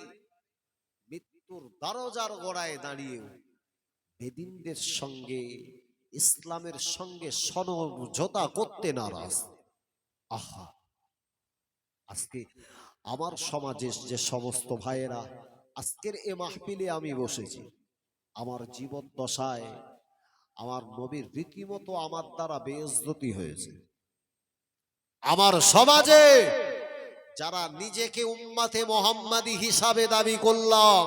মৃত্যুর দরজার গোড়ায় দাঁড়িয়ে বেদিনদের সঙ্গে, ইসলামের সঙ্গে সমঝোতা করতে নারাজ। আহা, আজকে আমার সমাজের যে সমস্ত ভাইয়েরা আজকের এ মাহফিলে আমি বসেছি, আমার জীবন দশায় আমার নবীর রীতিমতো আমার দ্বারা বেইজ্জতি হয়েছে। আমার সমাজে যারা নিজেকে উম্মতে মুহাম্মাদি হিসাবে দাবি করলাম,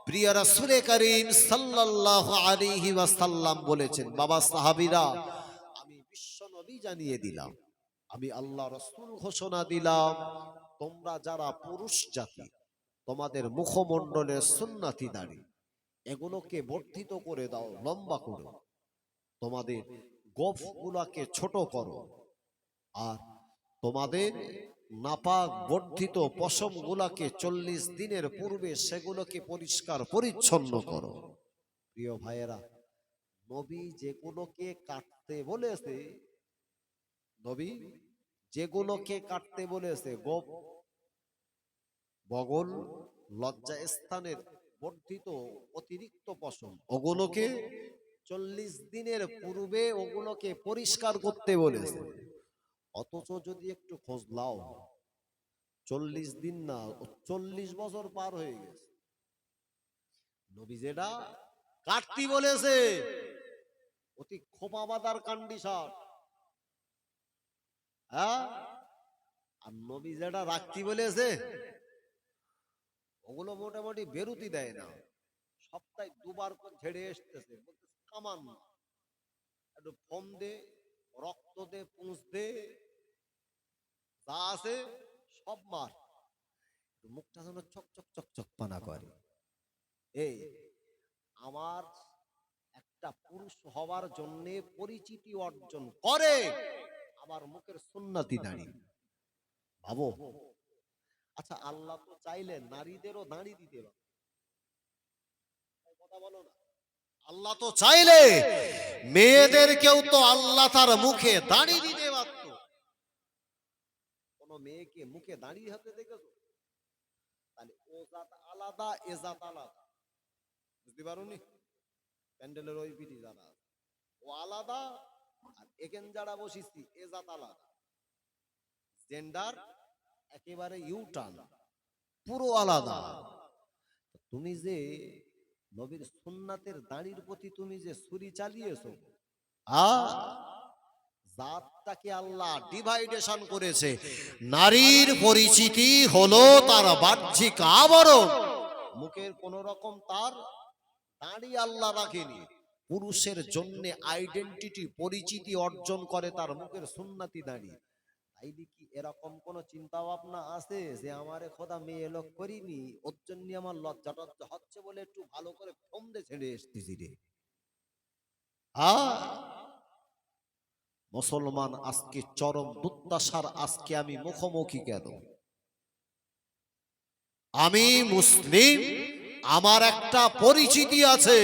প্রিয় রাসূল করিম সাল্লাল্লাহু আলাইহি ওয়াসাল্লাম বলেছেন, বাবা সাহাবীরা, আমি বিশ্ব নবী জানিয়ে দিলাম, আমি আল্লাহ রাসূল ঘোষণা দিলাম, তোমরা যারা পুরুষ জাতি, তোমাদের মুখমণ্ডলের সুন্নতি দাড়ি এগুলোকে বর্ধিত করে দাও, লম্বা করো, তোমাদের গোফগুলোকে ছোট করো, আর তোমাদের নাপাক বর্ধিত পশমগুলোকে 40 দিনের পূর্বে সেগুলোকে পরিষ্কার পরিচ্ছন্ন করো। প্রিয় ভাইয়েরা, নবী যেগুলোকে কাটতে বলেছে, নবী যেগুলোকে কাটতে বলেছে, গোপ, বগল, লজ্জা স্থানের বর্ধিত অতিরিক্ত পশম, ওগুলোকে 40 দিনের পূর্বে ওগুলোকে পরিষ্কার করতে বলেছে। অথচ যদি একটু খোঁজ লাও, 40 দিন না, 40 বছর পার হয়ে গেছে, নবী যেটা কাটতি বলেছে অতি খোপা বাঁধার কন্ডিশন, হ্যাঁ, আর নবী যেটা রাখতি বলেছে ওগুলো মোটামুটি বেরুতি দেয় না, সপ্তাহে দুবার করে ঝেড়ে আসতেছে, কামান একটু ফোম দে, রক্ত দে, পুঁজ দে, যা আছে সব মার, মুখটা যেন চকচক চকচক পানা করে। এই আমার একটা পুরুষ হওয়ার জন্য পরিচিতি অর্জন করে আমার মুখের সুন্নতি দাড়ি। ভাবো, আচ্ছা আল্লাহ তো চাইলে নারীদেরও দাড়ি দিতে পারে, কথা বলো না, আল্লাহ তো চাইলে মেয়েদেরকেও তো আল্লাহ তার মুখে দাড়ি দিতে পারত। কোন মেয়েকে মুখে দাড়ি হাতে দেখেছো? তাহলে ও জাত আলাদা, এ জাত আলাদা, বুঝতে পারোনি? প্যান্ডেলের ওই পিটি যারা ও আলাদা, আর এখান যারা বসেছি এ জাত আলাদা, জেন্ডার একেবারে ইউটার্ন, পুরো আলাদা। তুমি যে নবীর সুন্নাতের দাড়ির প্রতি তুমি যে ছুরি চালিয়েছো, জাতটাকে আল্লাহ ডিভাইডেশন করেছে। নারীর পরিচিতি হলো তার বাহ্যিক আবরণ, মুখের কোন রকম তার দাড়ি আল্লাহ রাখেনি। পুরুষের জন্য আইডেন্টিটি, পরিচিতি অর্জন করে তার মুখের সুন্নতি দাড়ি। তাইলে কি এরকম কোন চিন্তা ভাবনা আছে যে আমারে খোদা মেয়ে লোক করিনি, ওর জন্য আমার লজ্জা টজ্জা হচ্ছে বলে একটু ভালো করে ফোম দিয়ে ছেড়ে এসতেছি রে? মুসলমান আজকে চরম দুর্দশার আজকে আমি মুখোমুখি কেন? আমি মুসলিম, আমার একটা পরিচিতি আছে,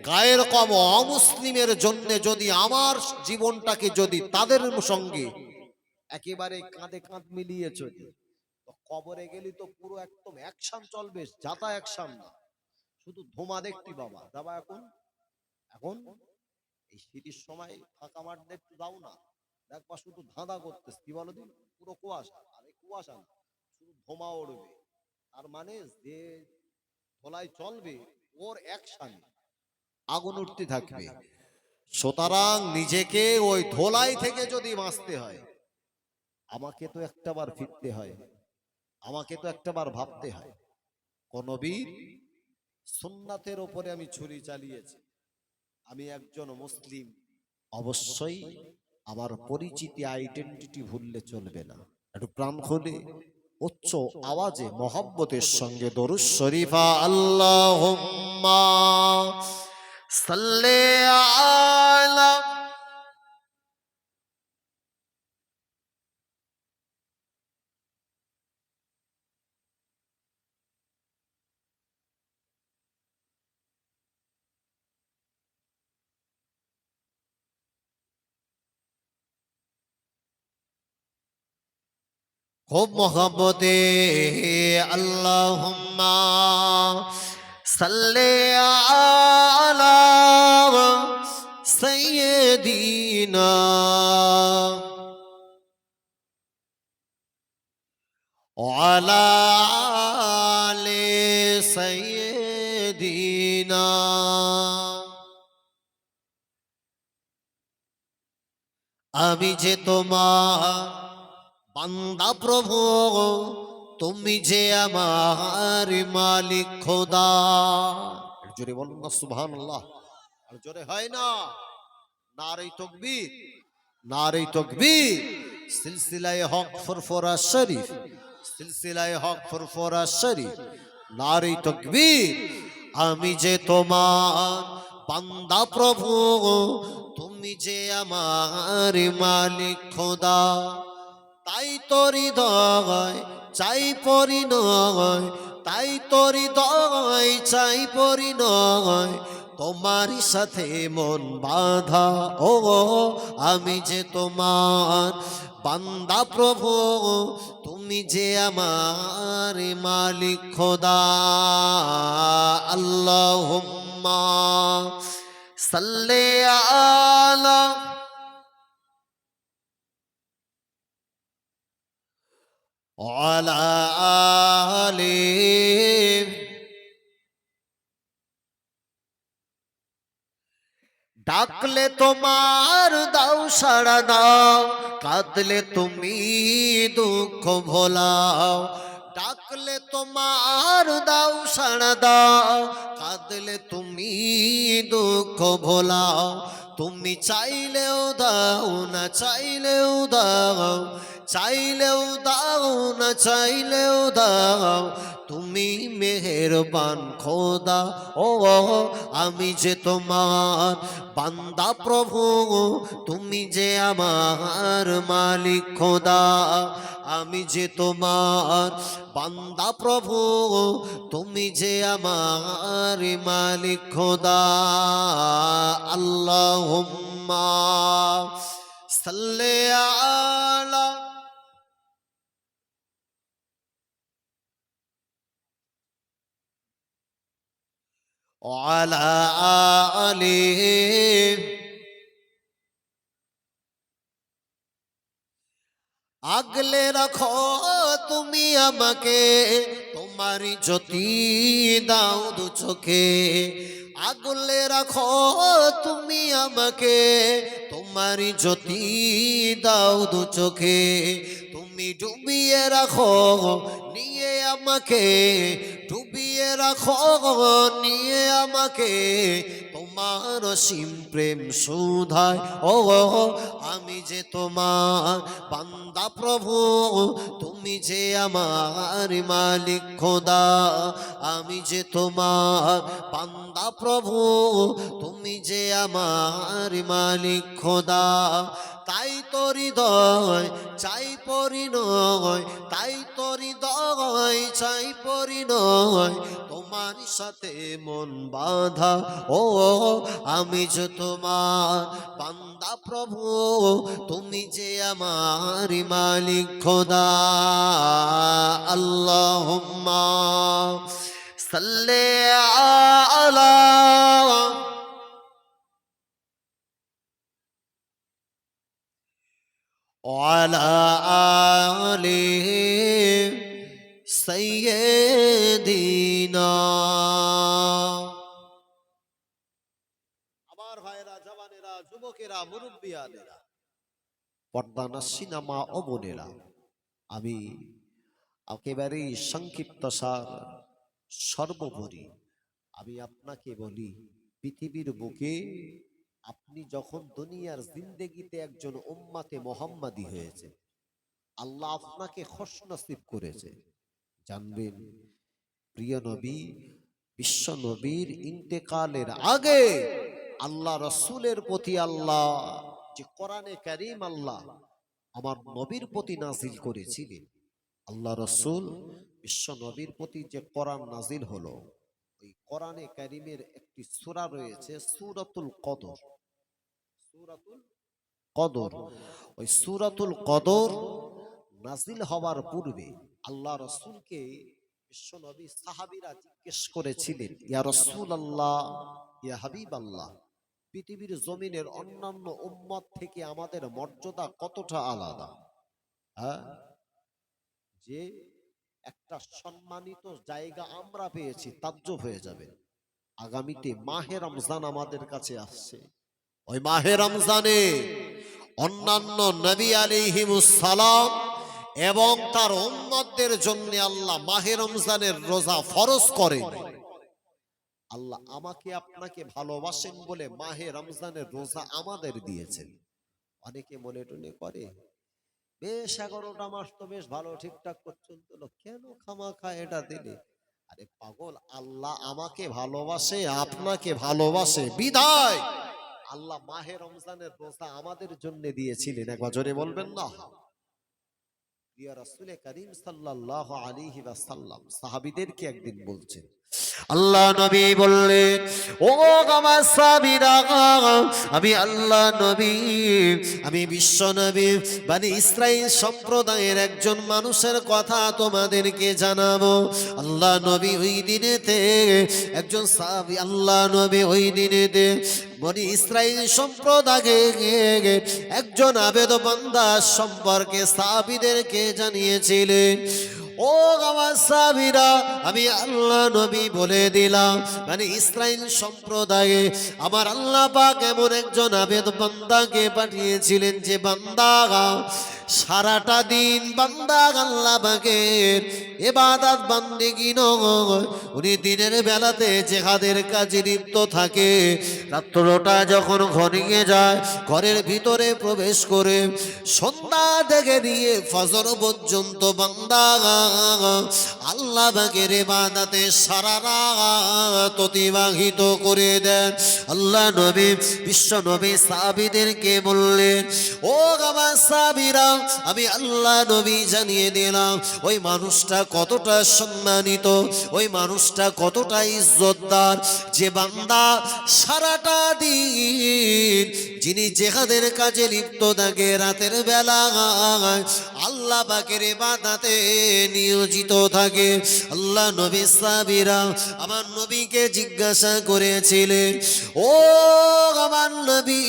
গায়ের কম অমুসলিমের জন্য যদি আমার জীবনটাকে যদি তাদের সঙ্গে একেবারে কাঁধে কাঁধ মিলিয়ে চলি, তো কবরে গেলি তো পুরো একদম অ্যাকশন চলবে, যাতা অ্যাকশন না, শুধু ধোঁয়া দেখতি বাবা যাবা। এখন এখন এই শীতের সময় ফাঁকা মাঠ দেখতে যাও না, দেখবা শুধু ধাঁধা করতেছে, কি বলো দিন, পুরো কুয়াশা, আর এই কুয়াশা না, শুধু ধোঁয়া উড়বে। তার মানে যে ধোলাই চলবে ওর অ্যাকশন আগুন উঠতে থাকবে। সুতরাং নিজেকে ওই ধোলাই থেকে যদি বাঁচতে হয়, আমাকে তো একটাবার ফিরতে হয়, আমাকে তো একটাবার ভাবতে হয়, কোন নবীর সুন্নাতের উপরে আমি ছুরি চালিয়েছি, আমি একজন মুসলিম, অবশ্যই আমার পরিচিতি, আইডেন্টিটি ভুললে চলবে না। একটু প্রাণ খুলে উচ্চ আওয়াজে মহব্বতের সঙ্গে দরুদ শরীফা আল্লাহুম্মা সাল্লি আলা খুব মোহাম্মতে আল্লাহুম্মা সাল্লি আলা সাইয়্যিদিনা ওয়ালা আলি সাইয়্যিদিনা। আমি যে তোমার বান্দা প্রভু, তুমি যে আমার মালিক খোদা। জোরে বলুন না সুবহানাল্লাহ। আর জোরে হয় না? নারে তাকবীর, নারে তাকবীর। সিলসিলায়ে হক ফুরফুরা শরীফ, সিলসিলায়ে হক ফুরফুরা শরীফ, নারে তাকবীর। আমি যে তোমার বান্দা প্রভু, তুমি যে আমার মালিক খোদা। তাই তোর হৃদয় চাই পরিণয়, তাই তোর হৃদয় চাই পরিণয়, তোমার সাথে মন বাঁধা। ও আমি যে তোমার বান্দা প্রভু, তুমি যে আমার মালিক খোদা। আল্লাহুম্মা সাল্লি আলা ওয়ালা আলি। ডাকলে তোমার দাও সাড়া দাও, কাঁদলে তুমি দুঃখ ভোলাও। ডাকলে তোমার দাও সাড়া দাও, কাঁদলে তুমি দুঃখ ভোলাও। তুমি চাইলেও দাও না চাইলেও দাও, চাইলেও দাও না চাইলেও দাও, তুমি মেহেরবান খোদা। ও আমি যে তোমার বান্দা প্রভু, তুমি যে আমার মালিক খোদা। আমি যে তোমার বান্দা প্রভু, তুমি যে আমার মালিক খোদা। আল্লাহুম্মা সাল্লি আলা ওয়ালা আলি। আগলে রাখো তুমি আমাকে, তোমারই জ্যোতি দাও দু চোখে। আগলে রাখো তুমি আমাকে, তোমারই জ্যোতি দাও দু চোখে। তুমি ডুবিয়ে রাখো নিয়ে আমাকে, ডুবিয়ে রাখো নিয়ে আমাকে, তোমার অসীম প্রেম সুধায়। ও আমি যে তোমার বান্দা প্রভু, তুমি যে আমার মালিক খোদা। আমি যে তোমার বান্দা প্রভু, তুমি যে আমার মালিক খোদা। তাই তোর হৃদয় চাই পরিণয়, তাই তোর হৃদয় চাই পরিণয়, তোমার সাথে মন বাঁধা। ও আমি যে তোমার বান্দা প্রভু, তুমি যে আমার মালিক খোদা। আল্লাহুম্মা সাল্লি আলা ওয়ালা আলি সাইয়্যিদিনা। আমার ভাইরা, জওয়ানেরা, যুবকেরা, মুরব্বিয়ানেরা, পর্দানশীনা মা ও বোনেরা, আমি একেবারেই সংক্ষিপ্ত সার, সর্বোপরি আমি আপনাকে বলি, পৃথিবীর বুকে আপনি যখন দুনিয়ার জিন্দেগিতে একজন উম্মাতে মোহাম্মদী হয়েছে, আল্লাহ আপনাকে খুশনসিব করেছে। জানবেন, প্রিয় নবী বিশ্ব নবীর ইন্তেকালের আগে আল্লাহ রসুলের প্রতি আল্লাহ যে কোরআনে কারীম আল্লাহ আমার নবীর প্রতি নাজিল করেছিলেন, আল্লাহ রসুল বিশ্ব নবীর প্রতি যে কোরআন নাজিল হলো, ওই কোরআনে কারীমের একটি সূরা রয়েছে সূরাতুল কদর। সূরাতুল কদর, ওই সূরাতুল কদর নাজিল হওয়ার পূর্বে আল্লাহ রসুলকে বিশ্বনবী সাহাবীরা জিজ্ঞেস করেছিলেন, ইয়া রাসূলুল্লাহ, ইয়া হাবিবাল্লাহ, পৃথিবীর জমিনের অন্যান্য উম্মত থেকে আমাদের মর্যাদা কতটা আলাদা? হ্যাঁ, যে একটা সম্মানিত জায়গা আমরা পেয়েছি, তাজ্জব হয়ে যাবে। আগামীতে মাহে রমজান আমাদের কাছে আসছে। ওই মাহে রমজানে অন্যান্য নবী আলাইহিমুস সালাম এবং তার উম্মতদের জন্য আল্লাহ মাহে রমজানের রোজা ফরজ করেন। আল্লাহ আমাকে আপনাকে ভালোবাসেন বলে মাহে রমজানের রোজা আমাদের দিয়েছেন। অনেকে মনে টনে করে, বেশ 11টা মাস তো বেশ ভালো ঠিকঠাক করছেন, তো কেন খামাখা এটা দিলে? আরে পাগল, আল্লাহ আমাকে ভালোবাসে, আপনাকে ভালোবাসে বিধায় আল্লাহ মাহে রমজানের রোজা আমাদের জন্য দিয়েছিলেন। একবার জোরে বলবেন না? প্রিয় রাসূল করিম সাল্লাল্লাহু আলাইহি ওয়াসাল্লাম সাহাবীদেরকে একদিন বলছেন, আল্লাহ নবী বললেন, ও আমার সাহাবীরা, আমি আল্লাহ নবী, আমি বিশ্ব নবী বনি ইসরাইল সম্প্রদায়ের একজন মানুষের কথা তোমাদেরকে জানাবো। আল্লাহ নবী ওই দিনেতে একজন সাহাবী, আল্লাহ নবী ওই দিনেতে বনি ইসরাইল সম্প্রদায়ের একজন আবেদ বান্দা সম্পর্কে সাহাবীদেরকে জানিয়েছিলেন। ও আমার সাহাবীরা, আমি আল্লাহ নবী বলে দিলাম, মানে ইসরাইল সম্প্রদায়ে আমার আল্লাহ পাক এমন একজন আবেদ বান্দাকে পাঠিয়েছিলেন, যে বান্দা সারাটা দিন বান্দা আল্লাহ পাকের ইবাদত বান্দেগি নয়, উনি দিনের বেলাতে জিহাদের কাজে লিপ্ত থাকে। রাত্রটা যখন ঘনিয়ে যায়, ঘরের ভিতরে প্রবেশ করে সন্ধ্যা থেকে নিয়ে ফজর পর্যন্ত বান্দা আল্লাহ পাকের ইবাদতে সারা রাত অতিবাহিত করে দেন। আল্লাহ নবী বিশ্ব নবী সাহাবীদেরকে বললেন, ও আমার সাহাবীরা, আমি আল্লাহ নবী জানিয়ে দিলাম ওই মানুষটা কতটা সম্মানিত, ওই মানুষটা কতটা ইজ্জতদার, যে বান্দা সারাটা দিন যিনি জিহাদের কাজে লিপ্ত থাকে, রাতের বেলা আল্লাহ পাকের ইবাদতে নিয়োজিত থাকে। আল্লাহ নবী সাহাবীরা আমার নবীকে জিজ্ঞাসা করেছিলেন, ও আমার নবী,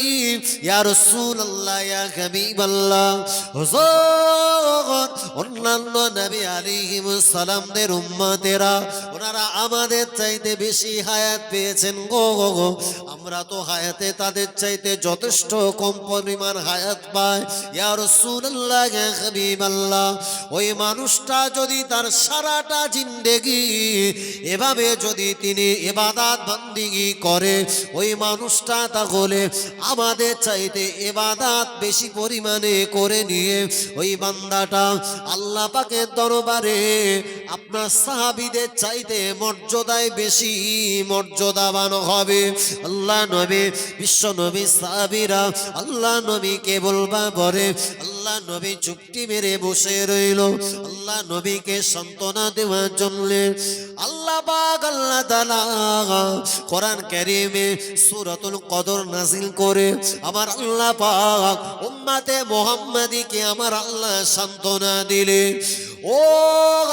ইয়া রাসূলুল্লাহ, ইয়া হাবিবাল্লাহ, হুজুর, অন্যান্য নবী আলাইহিমুস সালামদের উম্মতেরা ওনারা আমাদের চাইতে বেশি হায়াত পেয়েছেন গো, আমরা তো হায়াতে তাদের চাইতে যথেষ্ট কম পরিমাণ হায়াত পাই। ইয়া রাসূলুল্লাহ, ইয়া হাবিবাল্লাহ, ওই মানুষটা যদি তার সারাটা জিন্দেগি এভাবে যদি তিনি ইবাদত বান্দিগি করে, ওই মানুষটা তাহলে আমাদের চাইতে ইবাদত বেশি পরিমাণে করে নিয়ে ওই বান্দাটা আল্লাহ পাকের দরবারে আপনার সাহাবীদের চাইতে মর্যাদায় বেশি মর্যাদাবান হবে। আল্লাহ নবী বিশ্ব নবী সাহাবীরা আল্লাহ নবীকে বলবা পরে আল্লাহ নবী চুপটি মেরে বসে রইল। আল্লাহ নবীকে সান্ত্বনা দেওয়ার জন্য আল্লাহ পাক আল্লাহ তাআলা কোরআন কারীমে সূরাতুল কদর নাযিল করে আমার আল্লাহ পাক উম্মতে মুহাম্মাদীকে আমার আল্লাহ সান্ত্বনা দিলেন। ও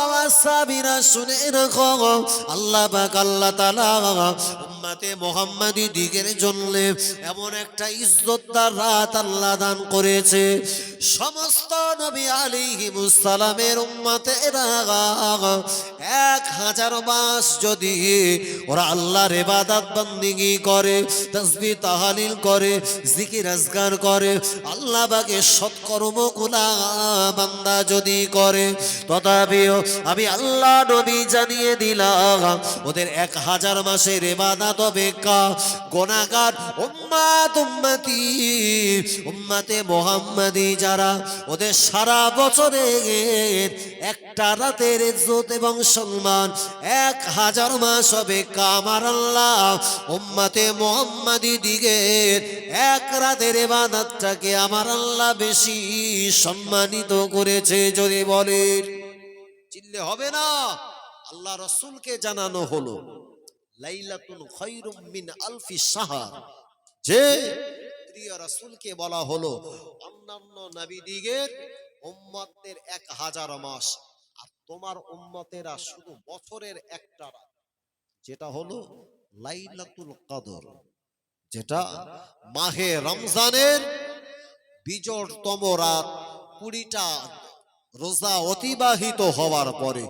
আমার সাহাবীরা শুনে রাখো, আল্লাহ পাক আল্লাহ তাআলা উম্মতে মুহাম্মাদী দিগের জন্য এমন একটা ইজ্জতদার রাত আল্লাহ দান করেছে, সমস্ত নবী আলাইহিমুস সালামের উম্মতেরা 1000 মাস যদি ওরা আল্লাহর ইবাদত বান্দিগি করে, তাসবিহ তাহলিল করে, জিকির আজকার করে, আল্লাহ পাকের সৎকর্মগুলা বান্দা যদি করে, তথাপিও আমি আল্লাহ নবী জানিয়ে দিলাম ওদের 1000 মাসের ইবাদত অপেক্ষা গুনাহগার উম্মত উম্মতি উম্মতে মুহাম্মাদী যারা, ওদের সারা বছরের একটা রাতের ইজ্জত এবং সম্মান 1000 মাস অপেক্ষা আমার আল্লাহ উম্মতে মুহাম্মাদী দিগের এক রাতের ইবাদতটাকে আমার আল্লাহ বেশি সম্মানিত করেছে। যদি বলেন চিল্লে হবে না? আল্লাহ রাসূলকে জানানো হলো লাইলাতুন খায়রুম মিন আলফি শাহর, যে প্রিয় রাসূলকে বলা হলো অন্যান্য নবীদিগের উম্মতদের 1000 মাস, আর তোমার উম্মতেরা শুধু বছরের একটা রাত, যেটা হলো লাইলাতুল কদর, যেটা মাহে রমজানের বিজোড়তম রাত। 20টা রোজা অতিবাহিত হওয়ার পরে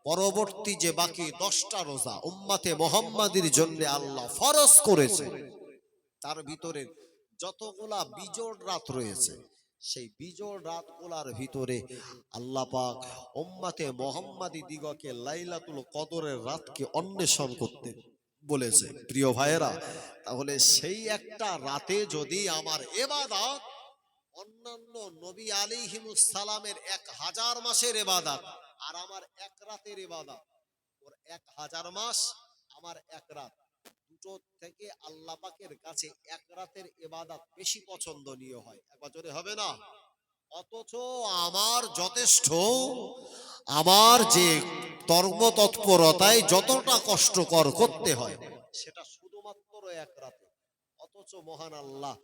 পরবর্তী যে বাকি 10টা রোজা উম্মতে মুহাম্মাদির জন্য আল্লাহ ফরজ করেছে, তার ভিতরে যতগুলা বিজোড় রাত রয়েছে, সেই বিজোড় রাতগুলার ভিতরে আল্লাহ পাক উম্মতে মুহাম্মাদি দিগকে লাইলাতুল কদরের রাতকে অন্বেষণ করতে বলেছে। প্রিয় ভাইয়েরা, তাহলে সেই একটা রাতে যদি আমার ইবাদত অন্যান্য নবী আলাইহিমুস সালামের 1000 মাসের ইবাদত আর আমার এক রাতের ইবাদত, ওর 1000 মাস আমার এক রাত, দুটো থেকে আল্লাহ পাকের কাছে এক রাতের ইবাদত বেশি পছন্দনীয় হয়। একবার জোরে হবে না? অথচ আমার যথেষ্ট, আমার যে কর্মতৎপরতায় যতটা কষ্টকর করতে হয় সেটা শুধুমাত্র এক রাতে, অথচ মহান আল্লাহ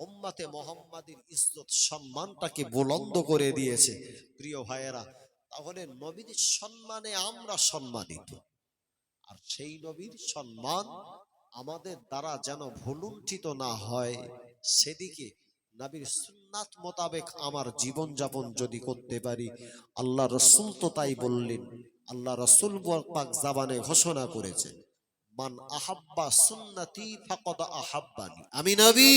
উম্মতে মুহাম্মাদির ইজ্জত সম্মানটাকে বুলন্দ করে দিয়েছে। প্রিয় ভাইয়েরা, তাহলে নবীর সম্মানে আমরা সম্মানিত, আর সেই নবীর সম্মান আমাদের দ্বারা যেন ভুলুণ্ঠিত না হয়, সেদিকে নবীর সুন্নাত মোতাবেক আমার জীবন যাপন যদি করতে পারি, আল্লাহ রাসূল তো তাই বললেন। আল্লাহ রাসূল পাক জাবানে ঘোষণা করেছেন, মান আহাব্বা সুন্নতি ফাকাদ আহাব্বানি। আমি নবী,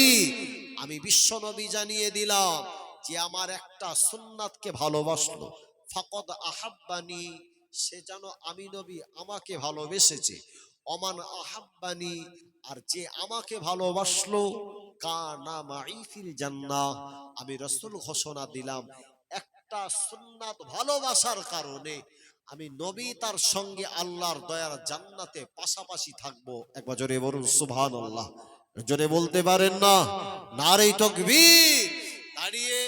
আমি বিশ্ব নবী জানিয়ে দিলাম, যে আমার একটা সুন্নাতকে ভালোবাসলো, ফাকাদ আহাব্বানি, সে যেন আমি নবী আমাকে ভালোবেসেছে। অমান আহাব্বানি, আর যে আমাকে ভালোবাসলো, কানা মাই ফিল জান্নাহ, আমি রাসূল ঘোষণা দিলাম, একটা সুন্নাত ভালোবাসার কারণে আমি নবী তার সঙ্গে আল্লাহর দয়ার জান্নাতে পাশাপাশি থাকবো। একবার জোরে বলুন সুবহানাল্লাহ। জোরে বলতে পারেন না? নারে তাকবীর। দাঁড়িয়ে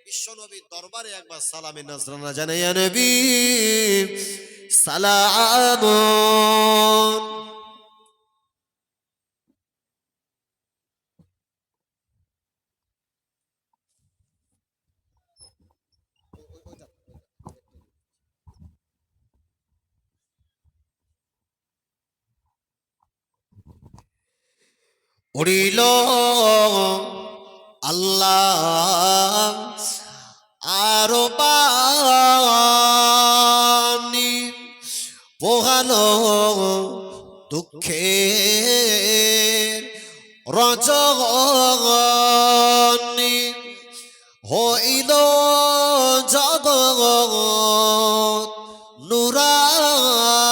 বিশ্ব নবীর দরবারে একবার সালামে নজরানা জানাই, ইয়া নবী সালামুন। উড়িল আল্লাহ আরো পানি, পোহালো দুঃখের রজনী, হইল জগৎ নুরানি,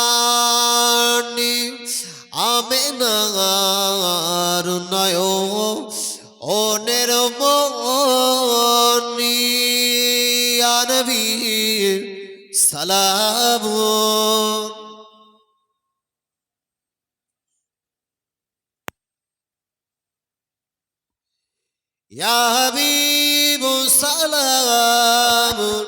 আমেনার নয়নের মনি, ইয়া নবী সালামুন। ইয়া হাবিব সালামুন